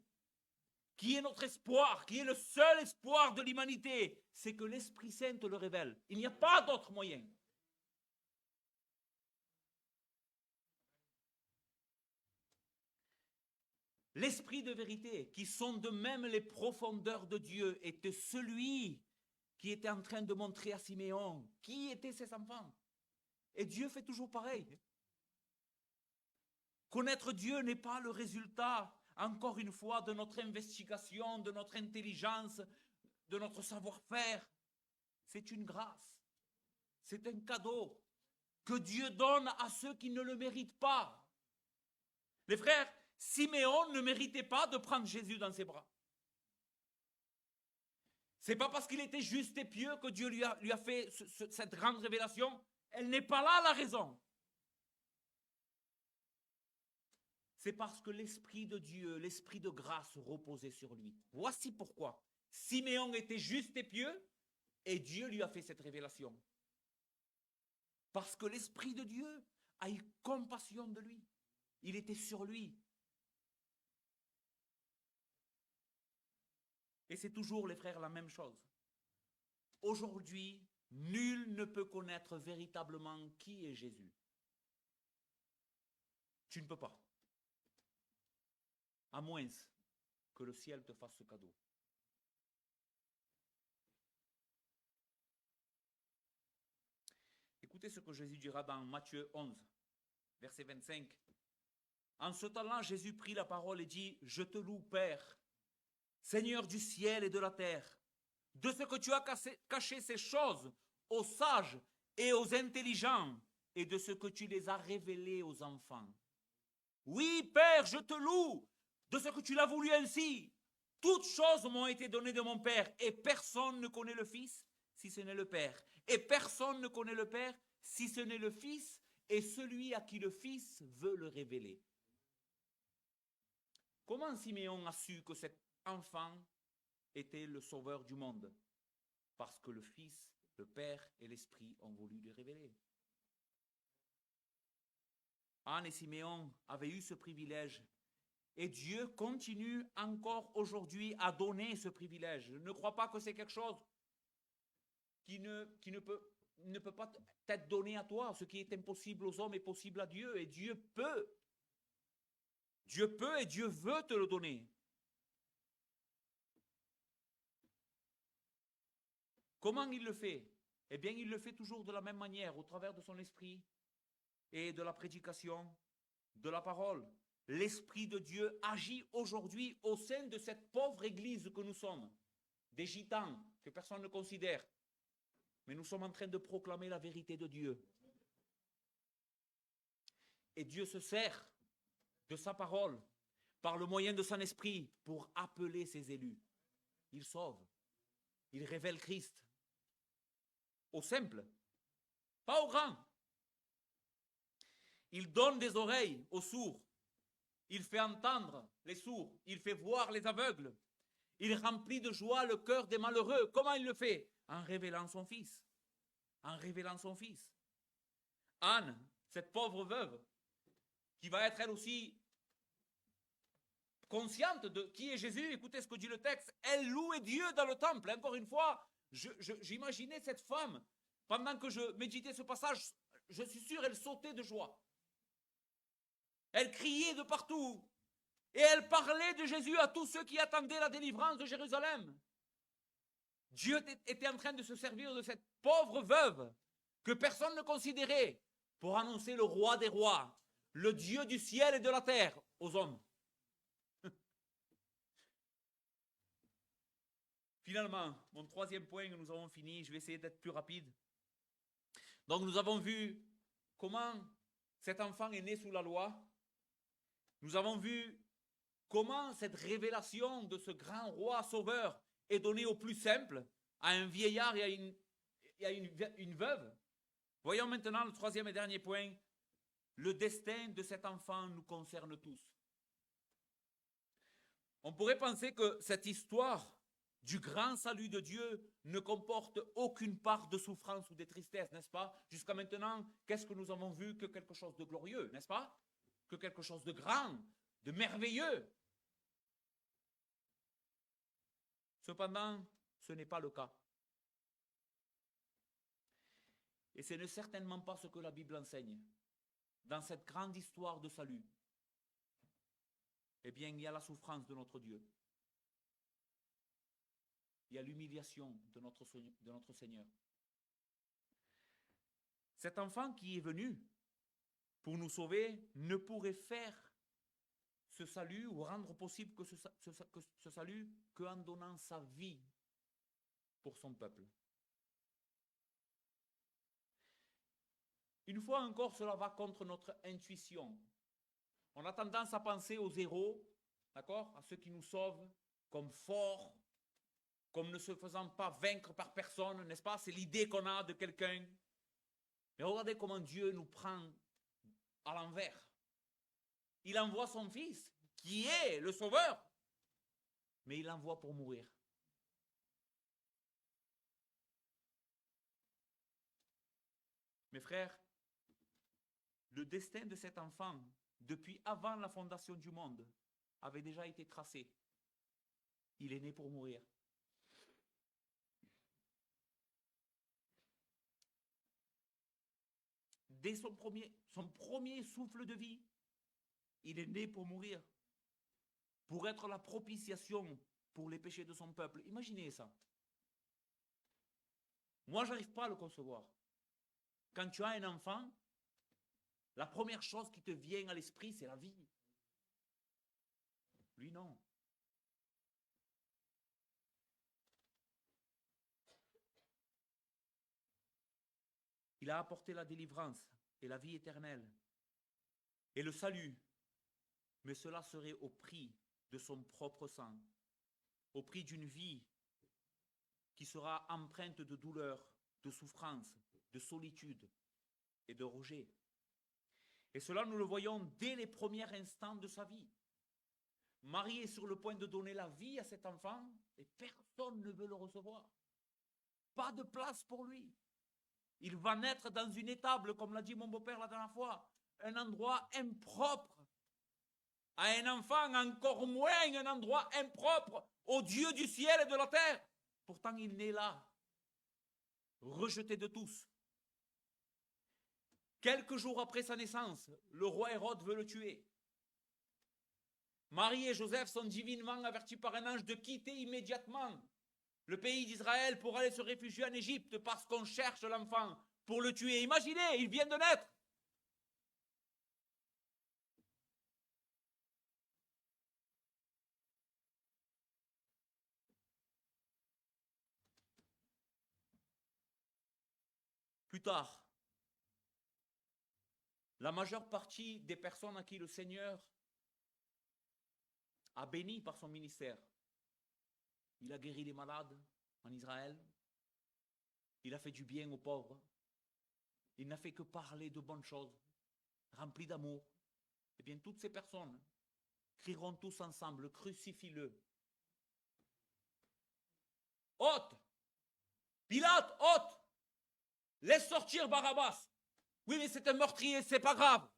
qui est notre espoir, qui est le seul espoir de l'humanité, c'est que l'Esprit Saint te le révèle. Il n'y a pas d'autre moyen. L'esprit de vérité, qui sonde même les profondeurs de Dieu, était celui qui était en train de montrer à Siméon qui étaient ses enfants. Et Dieu fait toujours pareil. Connaître Dieu n'est pas le résultat, encore une fois, de notre investigation, de notre intelligence, de notre savoir-faire. C'est une grâce. C'est un cadeau que Dieu donne à ceux qui ne le méritent pas. Les frères, Siméon ne méritait pas de prendre Jésus dans ses bras. C'est pas parce qu'il était juste et pieux que Dieu lui a fait cette grande révélation. Elle n'est pas là la raison. C'est parce que l'Esprit de Dieu, l'Esprit de grâce reposait sur lui. Voici pourquoi. Siméon était juste et pieux et Dieu lui a fait cette révélation. Parce que l'Esprit de Dieu a eu compassion de lui. Il était sur lui. Et c'est toujours, les frères, la même chose. Aujourd'hui, nul ne peut connaître véritablement qui est Jésus. Tu ne peux pas. À moins que le ciel te fasse ce cadeau. Écoutez ce que Jésus dira dans Matthieu 11, verset 25. En ce temps-là, Jésus prit la parole et dit, « Je te loue, Père, Seigneur du ciel et de la terre, de ce que tu as caché ces choses aux sages et aux intelligents, et de ce que tu les as révélées aux enfants. Oui, Père, je te loue, de ce que tu l'as voulu ainsi. Toutes choses m'ont été données de mon Père, et personne ne connaît le Fils, si ce n'est le Père. Et personne ne connaît le Père, si ce n'est le Fils, et celui à qui le Fils veut le révéler. » Comment Siméon a su que cet enfant était le sauveur du monde? Parce que le Fils, le Père et l'Esprit ont voulu lui révéler. Anne et Siméon avaient eu ce privilège. Et Dieu continue encore aujourd'hui à donner ce privilège. Ne crois pas que c'est quelque chose qui ne peut pas t'être donné à toi. Ce qui est impossible aux hommes est possible à Dieu. Et Dieu peut. Dieu peut et Dieu veut te le donner. Comment il le fait? Eh bien, il le fait toujours de la même manière, au travers de son esprit et de la prédication, de la parole. L'Esprit de Dieu agit aujourd'hui au sein de cette pauvre église que nous sommes, des gitans que personne ne considère. Mais nous sommes en train de proclamer la vérité de Dieu. Et Dieu se sert de sa parole par le moyen de son esprit pour appeler ses élus. Il sauve, il révèle Christ. Au simple, pas au grand. Il donne des oreilles aux sourds. Il fait entendre les sourds. Il fait voir les aveugles. Il remplit de joie le cœur des malheureux. Comment il le fait? En révélant son Fils. En révélant son Fils. Anne, cette pauvre veuve, qui va être elle aussi consciente de qui est Jésus, écoutez ce que dit le texte, elle louait Dieu dans le temple. Encore une fois, j'imaginais cette femme, pendant que je méditais ce passage, je suis sûr, elle sautait de joie. Elle criait de partout. Et elle parlait de Jésus à tous ceux qui attendaient la délivrance de Jérusalem. Dieu était en train de se servir de cette pauvre veuve que personne ne considérait pour annoncer le roi des rois, le Dieu du ciel et de la terre aux hommes. Finalement, mon troisième point, nous avons fini, je vais essayer d'être plus rapide. Donc nous avons vu comment cet enfant est né sous la loi. Nous avons vu comment cette révélation de ce grand roi sauveur est donnée au plus simple, à un vieillard et à une veuve. Voyons maintenant le troisième et dernier point. Le destin de cet enfant nous concerne tous. On pourrait penser que cette histoire du grand salut de Dieu ne comporte aucune part de souffrance ou de tristesse, n'est-ce pas? Jusqu'à maintenant, qu'est-ce que nous avons vu? Que quelque chose de glorieux, n'est-ce pas? Que quelque chose de grand, de merveilleux. Cependant, ce n'est pas le cas. Et ce n'est certainement pas ce que la Bible enseigne. Dans cette grande histoire de salut, eh bien, il y a la souffrance de notre Dieu. Il y a l'humiliation de notre Seigneur. Cet enfant qui est venu pour nous sauver ne pourrait faire ce salut ou rendre possible que ce salut qu'en donnant sa vie pour son peuple. Une fois encore, cela va contre notre intuition. On a tendance à penser aux héros, d'accord, à ceux qui nous sauvent, comme forts, comme ne se faisant pas vaincre par personne, n'est-ce pas? C'est l'idée qu'on a de quelqu'un. Mais regardez comment Dieu nous prend à l'envers. Il envoie son Fils, qui est le Sauveur, mais il l'envoie pour mourir. Mes frères, le destin de cet enfant, depuis avant la fondation du monde, avait déjà été tracé. Il est né pour mourir. Dès son premier souffle de vie, il est né pour mourir, pour être la propitiation pour les péchés de son peuple. Imaginez ça. Moi, je n'arrive pas à le concevoir. Quand tu as un enfant, la première chose qui te vient à l'esprit, c'est la vie. Lui, non. Il a apporté la délivrance et la vie éternelle et le salut, mais cela serait au prix de son propre sang, au prix d'une vie qui sera empreinte de douleur, de souffrance, de solitude et de rejet. Et cela, nous le voyons dès les premiers instants de sa vie. Marie est sur le point de donner la vie à cet enfant et personne ne veut le recevoir. Pas de place pour lui. Il va naître dans une étable, comme l'a dit mon beau-père la dernière fois, un endroit impropre. À un enfant, encore moins un endroit impropre au Dieu du ciel et de la terre. Pourtant, il naît là, rejeté de tous. Quelques jours après sa naissance, le roi Hérode veut le tuer. Marie et Joseph sont divinement avertis par un ange de quitter immédiatement le pays d'Israël pour aller se réfugier en Égypte parce qu'on cherche l'enfant pour le tuer. Imaginez, il vient de naître. Plus tard, la majeure partie des personnes à qui le Seigneur a béni par son ministère, il a guéri les malades en Israël, il a fait du bien aux pauvres, il n'a fait que parler de bonnes choses, remplies d'amour. Eh bien, toutes ces personnes crieront tous ensemble, crucifie-le. Ôte, Pilate, ôte, laisse sortir Barabbas. Oui, mais c'est un meurtrier, c'est pas grave.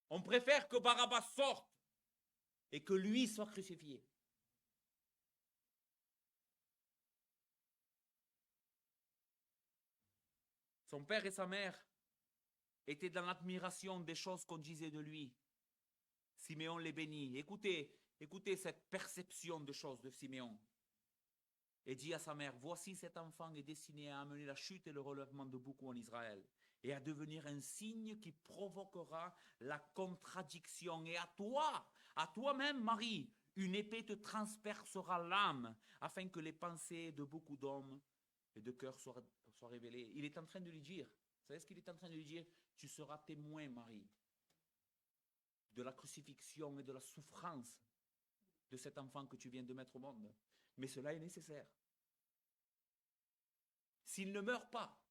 On préfère que Barabbas sorte et que lui soit crucifié. Son père et sa mère étaient dans l'admiration des choses qu'on disait de lui. Siméon les bénit. Écoutez cette perception de choses de Siméon. Et dit à sa mère, voici cet enfant est destiné à amener la chute et le relèvement de beaucoup en Israël et à devenir un signe qui provoquera la contradiction. Et à toi-même, Marie, une épée te transpercera l'âme afin que les pensées de beaucoup d'hommes et de cœurs soient révélées. Il est en train de lui dire, vous savez ce qu'il est en train de lui dire? Tu seras témoin, Marie, de la crucifixion et de la souffrance de cet enfant que tu viens de mettre au monde. Mais cela est nécessaire. S'il ne meurt pas,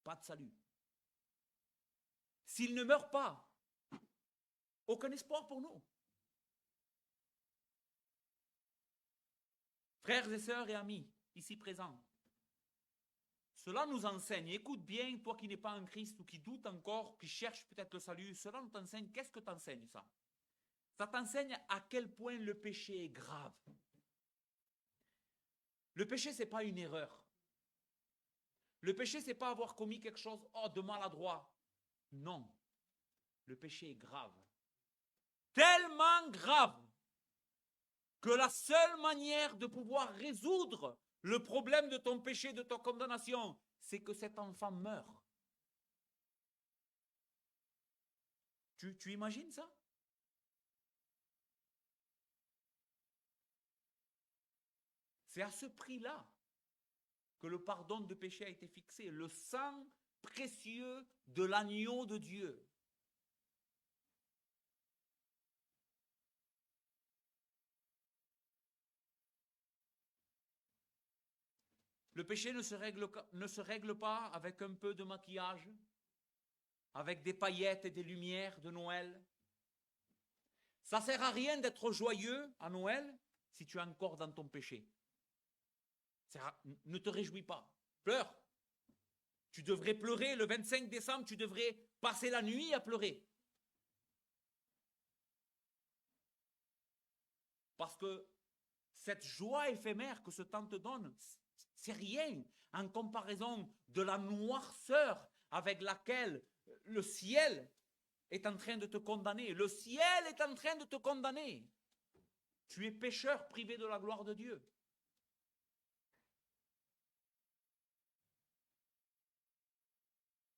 pas de salut. S'il ne meurt pas, aucun espoir pour nous. Frères et sœurs et amis, ici présents, cela nous enseigne, écoute bien, toi qui n'es pas en Christ ou qui doute encore, qui cherche peut-être le salut, cela nous enseigne, qu'est-ce que t'enseigne ça? Ça t'enseigne à quel point le péché est grave. Le péché, ce n'est pas une erreur. Le péché, ce n'est pas avoir commis quelque chose de maladroit. Non, le péché est grave. Tellement grave que la seule manière de pouvoir résoudre le problème de ton péché, de ta condamnation, c'est que cet enfant meure. Tu imagines ça? C'est à ce prix-là que le pardon de péché a été fixé. Le sang précieux de l'agneau de Dieu. Le péché ne se règle pas avec un peu de maquillage, avec des paillettes et des lumières de Noël. Ça ne sert à rien d'être joyeux à Noël si tu es encore dans ton péché. Ne te réjouis pas. Pleure. Tu devrais pleurer le 25 décembre, tu devrais passer la nuit à pleurer. Parce que cette joie éphémère que ce temps te donne, c'est rien en comparaison de la noirceur avec laquelle le ciel est en train de te condamner. Le ciel est en train de te condamner. Tu es pécheur privé de la gloire de Dieu.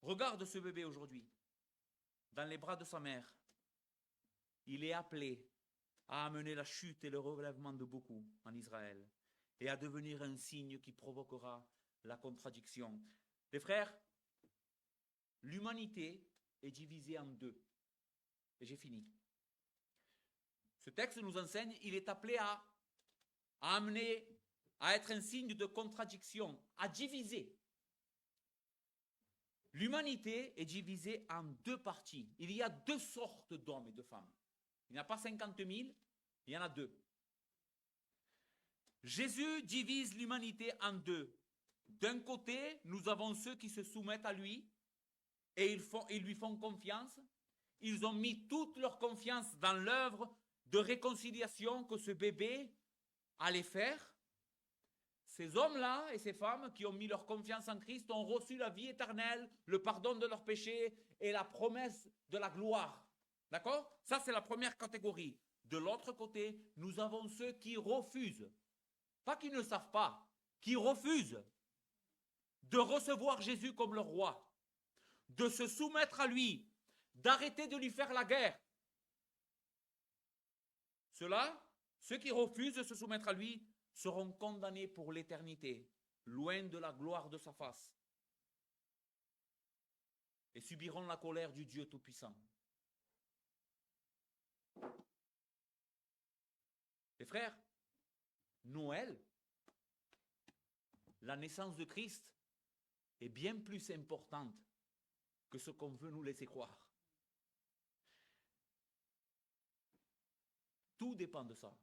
Regarde ce bébé aujourd'hui, dans les bras de sa mère. Il est appelé à amener la chute et le relèvement de beaucoup en Israël et à devenir un signe qui provoquera la contradiction. Les frères, l'humanité est divisée en deux. Et j'ai fini. Ce texte nous enseigne, il est appelé à amener, à être un signe de contradiction, à diviser. L'humanité est divisée en deux parties. Il y a deux sortes d'hommes et de femmes. Il n'y a pas 50 000, il y en a deux. Jésus divise l'humanité en deux. D'un côté, nous avons ceux qui se soumettent à lui et ils lui font confiance. Ils ont mis toute leur confiance dans l'œuvre de réconciliation que ce bébé allait faire. Ces hommes-là et ces femmes qui ont mis leur confiance en Christ ont reçu la vie éternelle, le pardon de leurs péchés et la promesse de la gloire. D'accord? Ça, c'est la première catégorie. De l'autre côté, nous avons ceux qui refusent, pas qui ne savent pas, qui refusent de recevoir Jésus comme leur roi, de se soumettre à lui, d'arrêter de lui faire la guerre. Ceux-là, ceux qui refusent de se soumettre à lui, seront condamnés pour l'éternité, loin de la gloire de sa face, et subiront la colère du Dieu Tout-Puissant. Les frères, Noël, la naissance de Christ, est bien plus importante que ce qu'on veut nous laisser croire. Tout dépend de ça.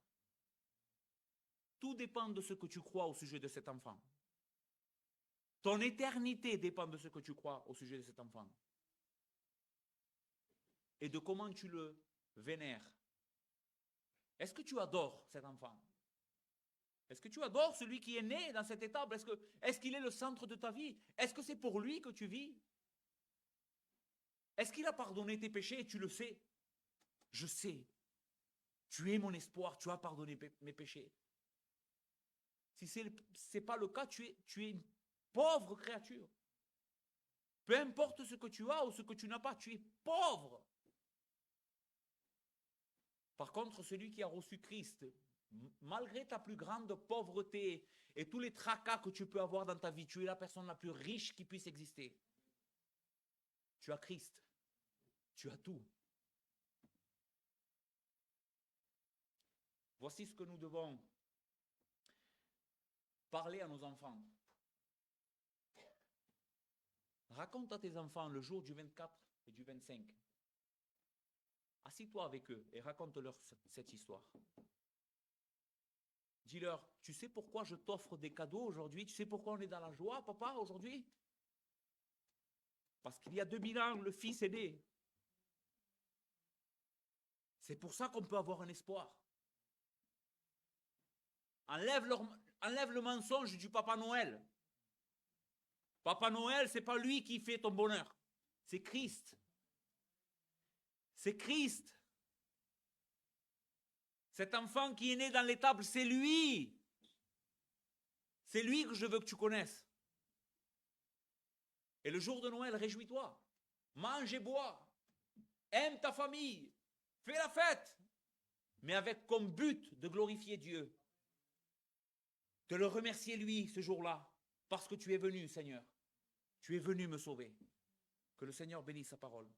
Tout dépend de ce que tu crois au sujet de cet enfant. Ton éternité dépend de ce que tu crois au sujet de cet enfant. Et de comment tu le vénères. Est-ce que tu adores cet enfant? Est-ce que tu adores celui qui est né dans cette étape? Est-ce qu'il est le centre de ta vie? Est-ce que c'est pour lui que tu vis? Est-ce qu'il a pardonné tes péchés et tu le sais? Je sais. Tu es mon espoir, tu as pardonné mes péchés. Si ce n'est pas le cas, tu es une pauvre créature. Peu importe ce que tu as ou ce que tu n'as pas, tu es pauvre. Par contre, celui qui a reçu Christ, malgré ta plus grande pauvreté et tous les tracas que tu peux avoir dans ta vie, tu es la personne la plus riche qui puisse exister. Tu as Christ. Tu as tout. Voici ce que nous devons parler à nos enfants. Raconte à tes enfants le jour du 24 et du 25. Assis-toi avec eux et raconte-leur cette histoire. Dis-leur, tu sais pourquoi je t'offre des cadeaux aujourd'hui? Tu sais pourquoi on est dans la joie, papa, aujourd'hui? Parce qu'il y a 2000 ans, le Fils est né. C'est pour ça qu'on peut avoir un espoir. Enlève le mensonge du Papa Noël. Papa Noël, c'est pas lui qui fait ton bonheur. C'est Christ. C'est Christ. Cet enfant qui est né dans l'étable, c'est lui. C'est lui que je veux que tu connaisses. Et le jour de Noël, réjouis-toi. Mange et bois. Aime ta famille. Fais la fête. Mais avec comme but de glorifier Dieu. De le remercier lui ce jour-là. Parce que tu es venu, Seigneur. Tu es venu me sauver. Que le Seigneur bénisse sa parole.